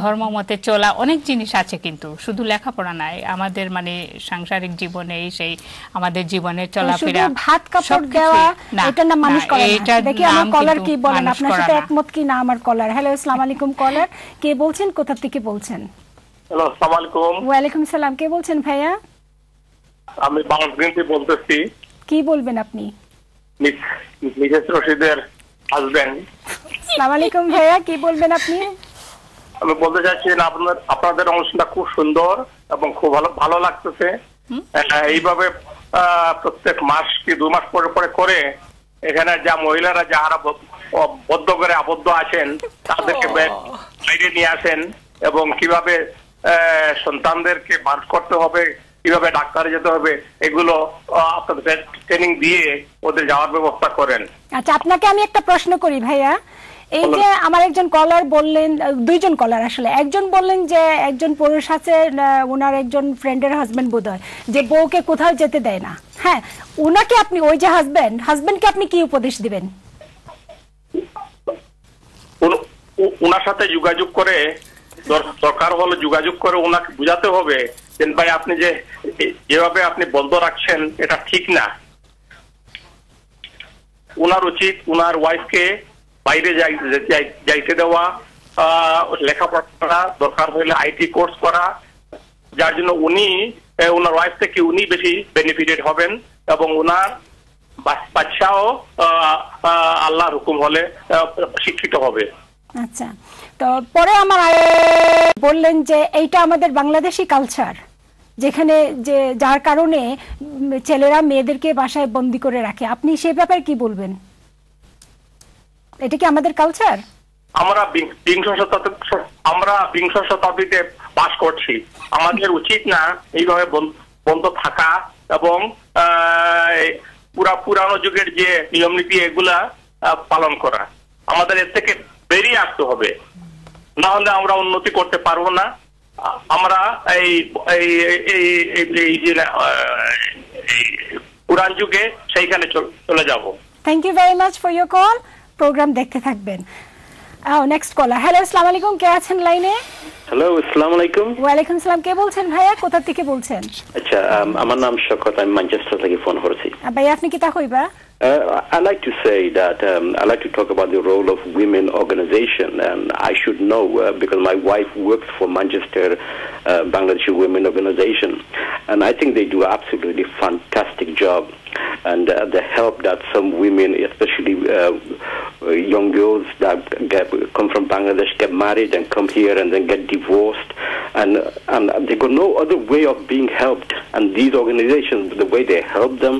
ধর্ম মতে চলা, অনেক জিনিস আছে, কিন্তু শুধু লেখাপড়া নাই। আমাদের মানে সাংসারিক জীবনে সেই আমাদের জীবনে চলাফেরা, ভাত কাপড় দেওয়া, এটা না মানুষ করে না। দেখি আমার কলার কি বলেন, আপনার সাথে একমত কি না আমার কলার? হ্যালো, আসসালামু আলাইকুম কলার, কে বলছেন, কোথা থেকে বলছেন? হ্যালো, আসসালামু আলাইকুম। ওয়া আলাইকুম সালাম, কে বলছেন ভাইয়া? আমি বাংলাদেশ থেকে বলতেছি। কি বলবেন আপনি? মিসেস রশিদের হাজবেন্ড। আসসালামু আলাইকুম ভাইয়া, কি বলবেন আপনি? আমি বলতে চাচ্ছি আপনাদের অনুষ্ঠানটা খুব সুন্দর এবং খুব ভালো লাগতেছে। এইভাবে প্রত্যেক মাস কি 2 মাস পরে পরে করে এখানে যা মহিলারা যারা বদ্ধ করে আবদ্ধ আছেন তাদেরকে বাইরে নিয়ে আসেন, এবং কিভাবে সন্তানদেরকে মানুষ করতে হবে, কিভাবে ডাক্তারে যেতে হবে, এগুলো আপনাদের ট্রেনিং দিয়ে ওদের যাওয়ার ব্যবস্থা করেন। আচ্ছা, আপনাকে আমি একটা প্রশ্ন করি ভাইয়া। এই যে আমার একজন কলার বললেন, 2জন কলার আসলে, একজন বললেন যে একজন পুরুষ আছে, ওনার একজন ফ্রেন্ডের হাজবেন্ড বোধহয়, যে বউকে কোথাও যেতে দেয় না। হ্যাঁ, ওনাকে আপনি, ওই যে হাজবেন্ডকে আপনি কি উপদেশ দিবেন? ওনার সাথে যোগাযোগ করে, দরকার হলে যোগাযোগ করে ওনাকে বুঝাতে হবে যে ভাই আপনি যেভাবে আপনি বন্ধ রাখছেন এটা ঠিক না। ওনার উচিত ওনার ওয়াইফকে বাইরে যাইতে দেওয়া, লেখাপড়া, দরকার হলে আইটি কোর্স করা, যার জন্য ওনার ওয়াইফ থেকে উনি বেশি বেনিফিটেড হবেন, এবং ওনার বাচ্চাও আল্লাহর হুকুম হলে শিক্ষিত হবে। আচ্ছা, তো পরে আমার বললেন যে এইটা আমাদের বাংলাদেশি কালচার, যেখানে যে যার কারণে ছেলেরা মেয়েদেরকে বাসায় বন্দি করে রাখে। আপনি সে ব্যাপারে কি বলবেন? এটা কি আমাদের কালচার? আমরা বিংশ শতাব্দীতে বাস করছি, আমাদের উচিত না এইভাবে বন্ধ থাকা এবং পুরানো যুগের যে নিয়ম নীতি এগুলা পালন করা। আমাদের এর থেকে বেরিয়ে আসতে হবে, না হলে আমরা উন্নতি করতে পারবো না। আমরা এই পুরান যুগে সেইখানে চলে যাব। Thank you very much for your call. Program দেখতে থাকবেন। নেক্সট কলার। হ্যালো, আসসালামু আলাইকুম, কে আছেন লাইনে? হ্যালো, আসসালামু আলাইকুম। ওয়া আলাইকুম সালাম, কে বলছেন ভাইয়া, কোথা থেকে বলছেন? আচ্ছা, আমার নাম শকত, আমি ম্যানচেস্টার থেকে ফোন করছি। ভাইয়া আপনি কি তা কইবা? I like to say that I like to talk about the role of women organization, and I should know because my wife works for Manchester Bangladeshi Women Organization, and I think they do absolutely fantastic job, and the help that some women, especially young girls that come from Bangladesh, get married and come here and then get divorced, and they got no other way of being helped, and these organizations, the way they help them,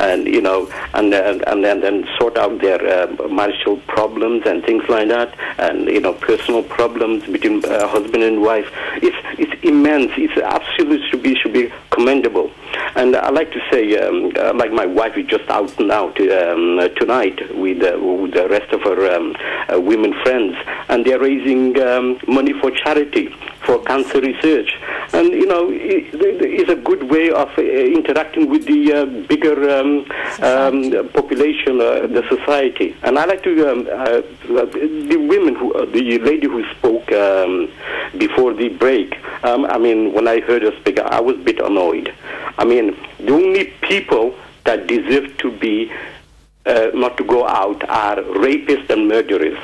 and you know, and then sort out their marital problems and things like that, and you know, personal problems between husband and wife. It's immense. It's absolutely should be commendable. And I like to say, like my wife is just out now tonight with the rest of her women friends, and they're raising money for charity for cancer research, and you know, it's a good way of interacting with the bigger population, the society. And I like to the women the lady who spoke before the break. I mean, when I heard her speak, I was a bit annoyed. I mean, the only people that deserve to be not to go out are rapists and murderers.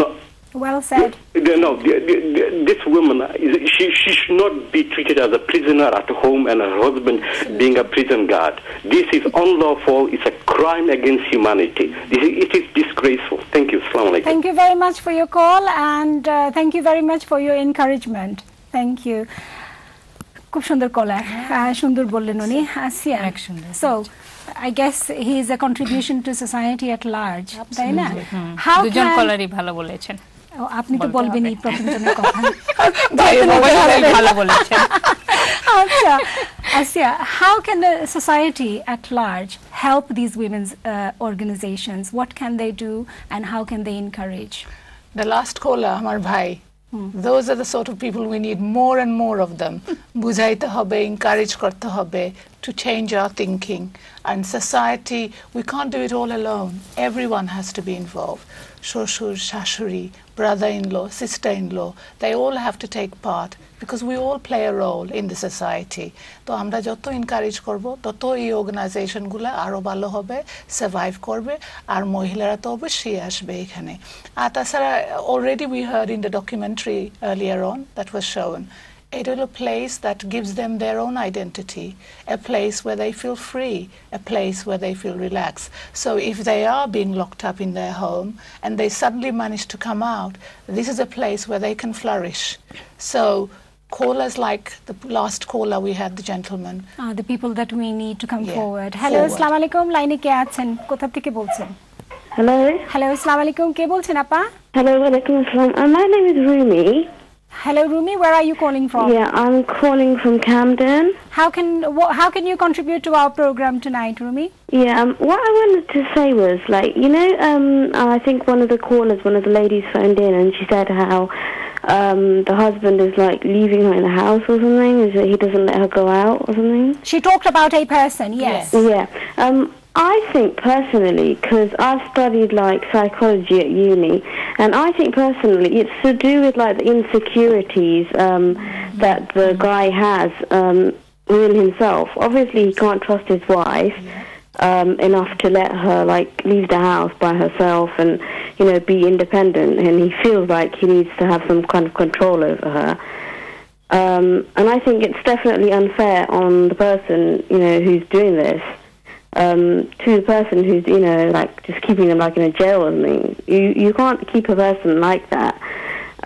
No. Well said. No, this woman, she should not be treated as a prisoner at home and her husband being a prison guard. This is unlawful. It's a crime against humanity. It is disgraceful. Thank you. Assalamu alaikum. Thank you very much for your call, and thank you very much for your encouragement. Thank you. খুব সুন্দর কলার, সুন্দর বললেন উনি। আসিয়া, so I guess he is a contribution to society at large, তাই না? দুজন কলারই ভালো বলেছেন। আপনি তো বলবেনই প্রথম জনের কথা। ভালো বলেছেন। আচ্ছা, Asya, how can the society at large help these women's organizations? What can they do and how can they encourage? The last caller, আমার ভাই, those are the sort of people we need more and more of them. বুঝাইতে হবে, encourage করতে হবে to change our thinking. And society, we can't do it all alone. Everyone has to be involved. Shoshur, Shashuri, brother-in-law, sister-in-law, they all have to take part because we all play a role in the society. তো আমরা যত encourage করব তত এই অর্গানাইজেশনগুলো আরো ভালো হবে, survive করবে, আর মহিলারা তো অবশ্যই আসবে এখানে। আর তাছাড়া already we heard in the documentary earlier on that was shown, a little place that gives them their own identity, a place where they feel free, a place where they feel relaxed. So if they are being locked up in their home and they suddenly manage to come out, this is a place where they can flourish. So callers like the last caller we had, the gentleman. The people that we need to come forward. Hello, assalamu alaikum. Line ke achen? Kotha theke bolchen? Hello. Hello, assalamu alaikum. Ke bolchen appa? Hello, alaikum assalam. My name is Rumi. Hello, Rumi. Where are you calling from? Yeah, I'm calling from Camden. How can you contribute to our program tonight, Rumi? Yeah, what I wanted to say was, like, you know, I think one of the ladies phoned in and she said how the husband is like leaving her in the house or something, is that he doesn't let her go out or something. She talked about a person, yes. Yeah. I think personally, because I've studied like psychology at uni, and I think personally it's to do with like the insecurities that the guy has within himself. Obviously he can't trust his wife enough to let her like leave the house by herself and, you know, be independent, and he feels like he needs to have some kind of control over her. And I think it's definitely unfair on the person, you know, who's doing this. To the person who's, you know, like just keeping them like in a jail or something. You can't keep a person like that,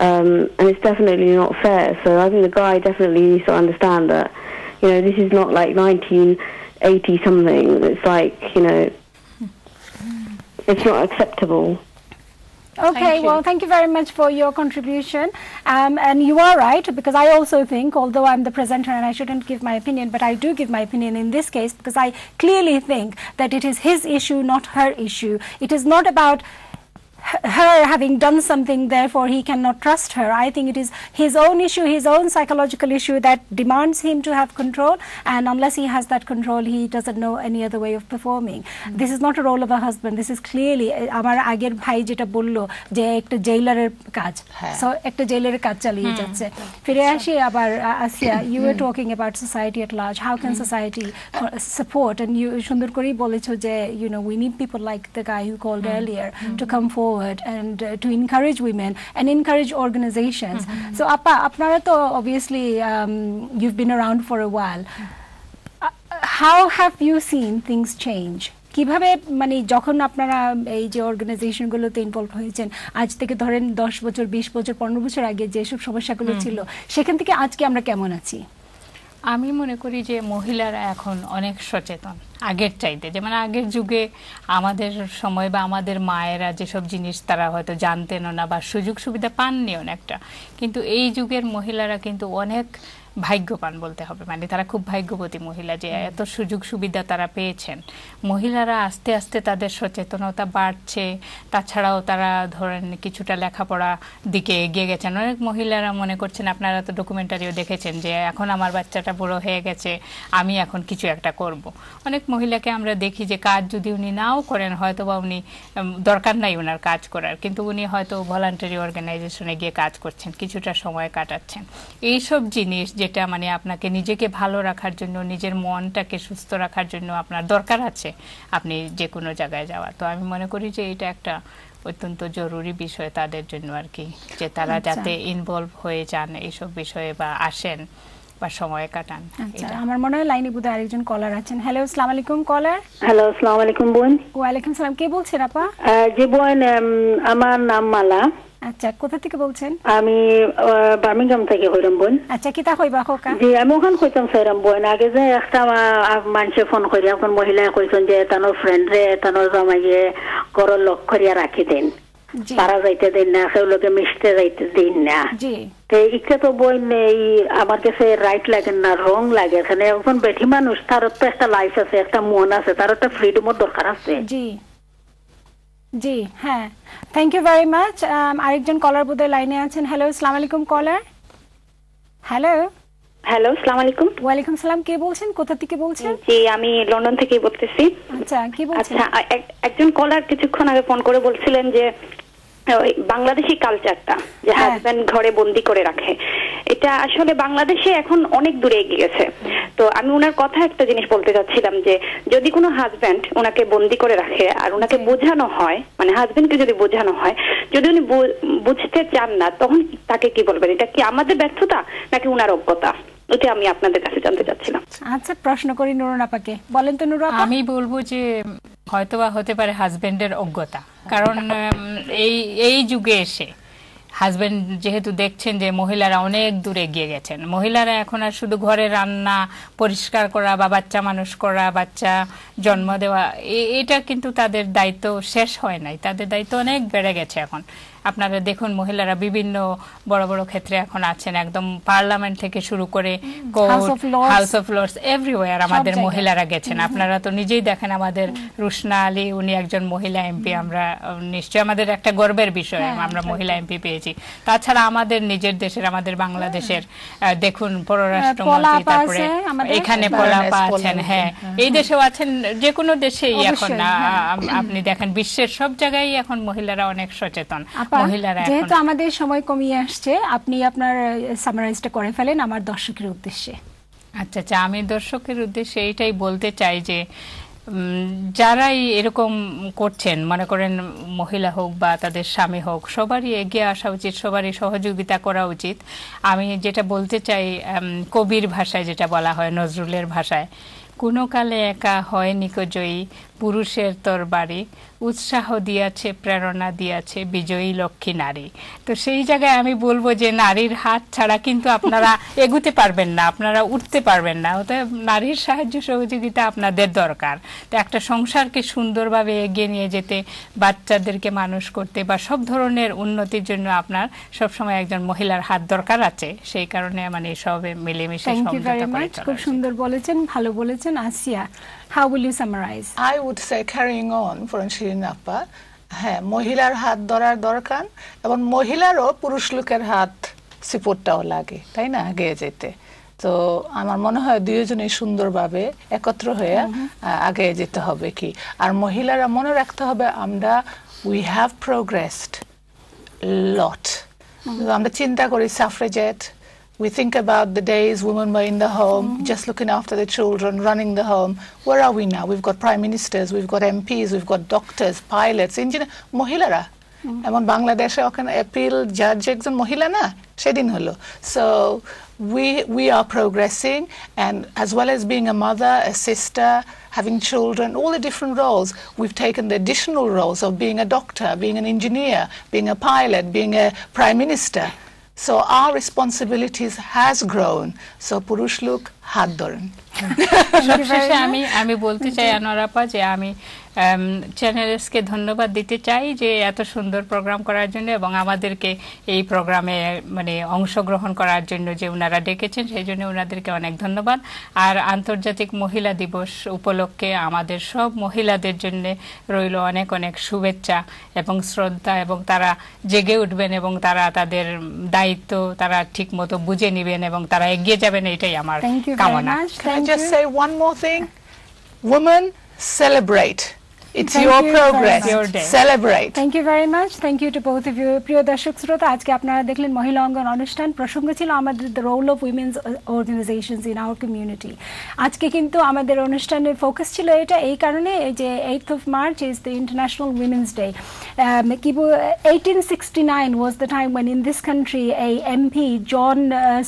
and it's definitely not fair. So I think the guy definitely needs to understand that, you know, this is not like 1980 something. It's like, you know, it's not acceptable. Okay, well, thank you very much for your contribution. And you are right, because I also think, although I'm the presenter and I shouldn't give my opinion, but I do give my opinion in this case, because I clearly think that it is his issue, not her issue. It is not about her having done something, therefore he cannot trust her. I think it is his own issue, his own psychological issue that demands him to have control, and unless he has that control, he doesn't know any other way of performing. This is not a role of a husband. This is clearly, আমার আগের ভাই যেটা বললো যে একটা জেইলারের কাজ, so একটা জেইলারের কাজ চালিয়ে যাচ্ছে। ফিরে আসি আবার আসিয়া, you were talking about society at large. How can society support? And you সুন্দর করেই বলেছো যে, you know, we need people like the guy who called earlier to come forward and to encourage women and encourage organizations. So appa, apnara to obviously you've been around for a while. How have you seen things change? কিভাবে, মানে যখন আপনারা এই যে অর্গানাইজেশনগুলোতে involve হয়েছেন, আজ থেকে ধরেন 10 বছর 20 বছর 15 বছর আগে যেসব সমস্যাগুলো ছিল, সেখান থেকে আজকে আমরা কেমন আছি? আমি মনে করি যে মহিলারা এখন অনেক সচেতন আগের চাইতে। যেমন আগের যুগে আমাদের সময় বা আমাদের মায়েরা যেসব জিনিস তারা হয়তো জানতেনও না বা সুযোগ সুবিধা পাননিও না একটা, কিন্তু এই যুগের মহিলারা কিন্তু অনেক ভাগ্যবান বলতে হবে, মানে তারা খুব ভাগ্যবতী মহিলা যে এত সুযোগ সুবিধা তারা পেয়েছেন। মহিলারা আস্তে আস্তে তাদের সচেতনতা বাড়ছে, তাছাড়াও তারা ধরেন কিছুটা লেখাপড়া দিকে এগিয়ে গেছেন। অনেক মহিলারা মনে করছেন, আপনারা তো ডকুমেন্টারিও দেখেছেন, যে এখন আমার বাচ্চাটা বড় হয়ে গেছে, আমি এখন কিছু একটা করব। অনেক মহিলাকে আমরা দেখি যে কাজ যদি উনি নাও করেন, হয়তো বা উনি দরকার নাই ওনার কাজ করার, কিন্তু উনি হয়তো ভলান্টারি অর্গানাইজেশনে গিয়ে কাজ করছেন, কিছুটা সময় কাটাচ্ছেন। এইসব জিনিস যেটা মানে আপনাকে নিজেকে ভালো রাখার জন্য, নিজের মনটাকে সুস্থ রাখার জন্য আপনার দরকার আছে আপনি যে কোনো জায়গায় যাওয়া। তো আমি মনে করি যে এটা একটা অত্যন্ত জরুরি বিষয় তাদের জন্য আর কি, যে তারা যাতে ইনভলভ হয়ে যান এইসব বিষয়ে বা আসেন বা সময় কাটান। আচ্ছা, আমার মনে হয় লাইনে বোধহয় আরেকজন কলার আছেন। হ্যালো, আসসালামু আলাইকুম কলার। হ্যালো, আসসালামু আলাইকুম বোন। ওয়ালাইকুম সালাম। কে বলছেন আপা? জি বোন, আমার নাম মালা। আচ্ছা, কোথা থেকে বলছেন? আমি বার্মিংহাম থেকে হইরাম বোন। আচ্ছা, কিতা কইবা খোকা? জি, আমি ওখান কইতাম সাইরাম বোন। আগে যে একটা মানুষে ফোন করি, এখন মহিলায় কইছেন যে তানোর ফ্রেন্ড রে তানোর জামাইয়ে ঘরের লোক করিয়া রাখি দেন, তারা যাইতে দেন না, সেগুলোকে মিশতে যাইতে দেন না। ইচ্ছা তো বই নেই, আমার কাছে রাইট লাগে না, রং লাগে। এখানে এখন বেঠি মানুষ, তার তো একটা লাইফ আছে, একটা মন আছে, তার একটা ফ্রিডমের দরকার আছে। জি জি, হ্যাঁ, থ্যাংক ইউ ভেরি মাচ। আরেকজন কলার বোধহয় লাইনে আছেন। হ্যালো, আসসালামু আলাইকুম কলার। হ্যালো হ্যালো, আসসালামু আলাইকুম। ওয়ালাইকুম সালাম, কে বলছেন, কোথা থেকে বলছেন? জি, আমি লন্ডন থেকে বলতেছি। আচ্ছা, কি বলছেন? আচ্ছা, একজন কলার কিছুক্ষণ আগে ফোন করে বলছিলেন যে ওই বাংলাদেশি কালচারটা যে হাজবেন্ড ঘরে বন্দি করে রাখে, এটা আসলে বাংলাদেশে এখন অনেক দূরে এগিয়ে গেছে। তো আমি ওনার কথা একটা জিনিস বলতে চাচ্ছিলাম যে যদি কোনো হাজবেন্ড ওনাকে বন্দি করে রাখে আর ওনাকে বোঝানো হয়, মানে হাজবেন্ডকে যদি বোঝানো হয়, যদি উনি বুঝতে চান না, তখন তাকে কি বলবেন? এটা কি আমাদের ব্যর্থতা নাকি ওনার অজ্ঞতা? এটা আমি আপনাদের কাছে জানতে চাচ্ছিলাম। আচ্ছা, প্রশ্ন করি নুরুন আপাকে। বলেন তো নুরু আপা। আমি বলবো যে হয়তোবা হতে পারে হাজবেন্ডের অজ্ঞতা, কারণ এই যুগে এসে হাজবেন্ড যেহেতু দেখছেন যে মহিলারা অনেক দূরে এগিয়ে গেছেন, মহিলারা এখন আর শুধু ঘরে রান্না পরিষ্কার করা বা বাচ্চা মানুষ করা, বাচ্চা জন্ম দেওয়া, এটা কিন্তু তাদের দায়িত্ব শেষ হয় নাই, তাদের দায়িত্ব অনেক বেড়ে গেছে। এখন আপনারা দেখুন মহিলারা বিভিন্ন বড় বড় ক্ষেত্রে এখন আছেন, একদম পার্লামেন্ট থেকে শুরু করে হাউস অফ লর্ডস এভরিওয়্যার আমাদের মহিলারা গেছেন। আপনারা তো নিজেই দেখেন আমাদের রুশনা আলী, উনি একজন মহিলা এমপি। আমরা নিশ্চয়ই আমাদের একটা গর্বের বিষয় আমরা মহিলা এমপি পেয়েছি। তাছাড়া আমাদের নিজের দেশের, আমাদের বাংলাদেশের দেখুন পররাষ্ট্রমন্ত্রী, তারপরে এখানে পলাপা আছেন, হ্যাঁ এই দেশেও আছেন, যে কোনো দেশেই এখন আপনি দেখেন বিশ্বের সব জায়গায় এখন মহিলারা অনেক সচেতন। যেহেতু আমাদের সময় কমিয়ে আসছে, আপনি আপনার সামারাইজটা করে ফেলেন আমার দর্শকের উদ্দেশ্যে। আচ্ছা আচ্ছা, আমি দর্শকের উদ্দেশ্যে এইটাই বলতে চাই যে যারাই এরকম করছেন, মনে করেন মহিলা হোক বা তাদের স্বামী হোক, সবারই এগিয়ে আসা উচিত, সবারই সহযোগিতা করা উচিত। আমি যেটা বলতে চাই, কবির ভাষায় যেটা বলা হয়, নজরুলের ভাষায়, কোনো কালে একা হয়নি কো জয়ী, পুরুষের তরবারি, উৎসাহ দিয়াছে, প্রেরণা দিয়াছে বিজয়ী লক্ষ্মী নারী। তো সেই জায়গায় আমি বলবো যে নারীর হাত ছাড়া কিন্তু আপনারা এগুতে পারবেন না, আপনারা উঠতে পারবেন না। অতএব নারীর সাহায্য সহযোগিতা আপনাদের দরকার। তো একটা সংসারকে সুন্দরভাবে এগিয়ে নিয়ে যেতে, বাচ্চাদেরকে মানুষ করতে বা সব ধরনের উন্নতির জন্য আপনার সবসময় একজন মহিলার হাত দরকার আছে। সেই কারণে মানে সবে মিলেমিশে খুব সুন্দর বলেছেন, ভালো বলেছেন। আসিয়া, how will you summarize? I would say carrying on for Shirin Appa, হ্যাঁ মহিলার হাত ধরার দরকার, এবং মহিলারও পুরুষ লোকের হাত সিপোর্টটাও লাগে, তাই না, আগে যেতে। তো আমার মনে হয় দুইজনেই সুন্দরভাবে একত্র হয়ে আগে যেতে হবে। কি আর মহিলারা মনে রাখতে হবে, আমরা we have progressed lot. আমরা চিন্তা করি সাফ্রেজেট, we think about the days women were in the home, just looking after the children, running the home. Where are we now? We've got prime ministers, we've got MPs, we've got doctors, pilots, engineers. মহিলারা এমন বাংলাদেশে ওখানে appeal জাজ একজন মহিলা না, সেদিন হলো। So we are progressing, and as well as being a mother, a sister, having children, all the different roles, we've taken the additional roles of being a doctor, being an engineer, being a pilot, being a prime minister. So our responsibilities has grown. So পুরুষ লোক হাত ধরেন। সবশেষে আমি বলতে চাই আনোয়ার আপা যে আমি চ্যানেলসকে ধন্যবাদ দিতে চাই যে এত সুন্দর প্রোগ্রাম করার জন্য, এবং আমাদেরকে এই প্রোগ্রামে মানে অংশগ্রহণ করার জন্য যে ওনারা ডেকেছেন, সেই জন্য ওনাদেরকে অনেক ধন্যবাদ। আর আন্তর্জাতিক মহিলা দিবস উপলক্ষে আমাদের সব মহিলাদের জন্য রইল অনেক অনেক শুভেচ্ছা এবং শ্রদ্ধা, এবং তারা জেগে উঠবেন এবং তারা তাদের দায়িত্ব তারা ঠিক মতো বুঝে নেবেন এবং তারা এগিয়ে যাবেন, এটাই আমার কামনা। Can I just say one more thing? Women, celebrate. It's your progress. Your day. Celebrate. Thank you very much. Thank you to both of you. প্রিয় দর্শক শ্রোতা, আজকে আপনারা দেখলেন মহিলা অঙ্গন অনুষ্ঠান। প্রসঙ্গ ছিল আমাদের the role of women's organizations in our community. আজকে কিন্তু আমাদের অনুষ্ঠানের ফোকাস ছিল এটা, এই কারণে যে 8th of March is the International Women's Day. 1869 was the time when in this country a MP, John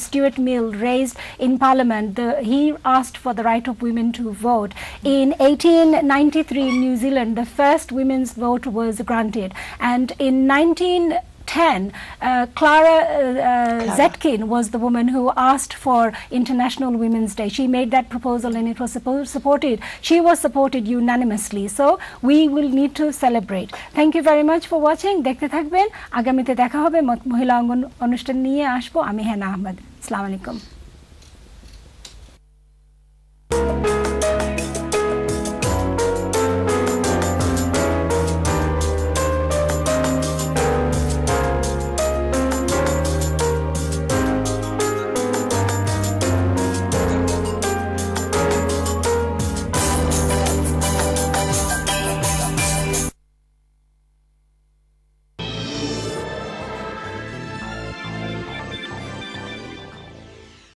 Stuart Mill, raised in Parliament, he asked for the right of women to vote. In 1893 in New Zealand, the first women's vote was granted, and in 2010, Clara Zetkin was the woman who asked for International Women's Day. She made that proposal and it was supported. She was supported unanimously. So we will need to celebrate. Thank you very much for watching. দেখতে থাকবেন। আগামীতে দেখা হবে মহিলা অঙ্গন অনুষ্ঠান নিয়ে আসবো। আমি হেনা আহমেদ। আসসালামু আলাইকুম।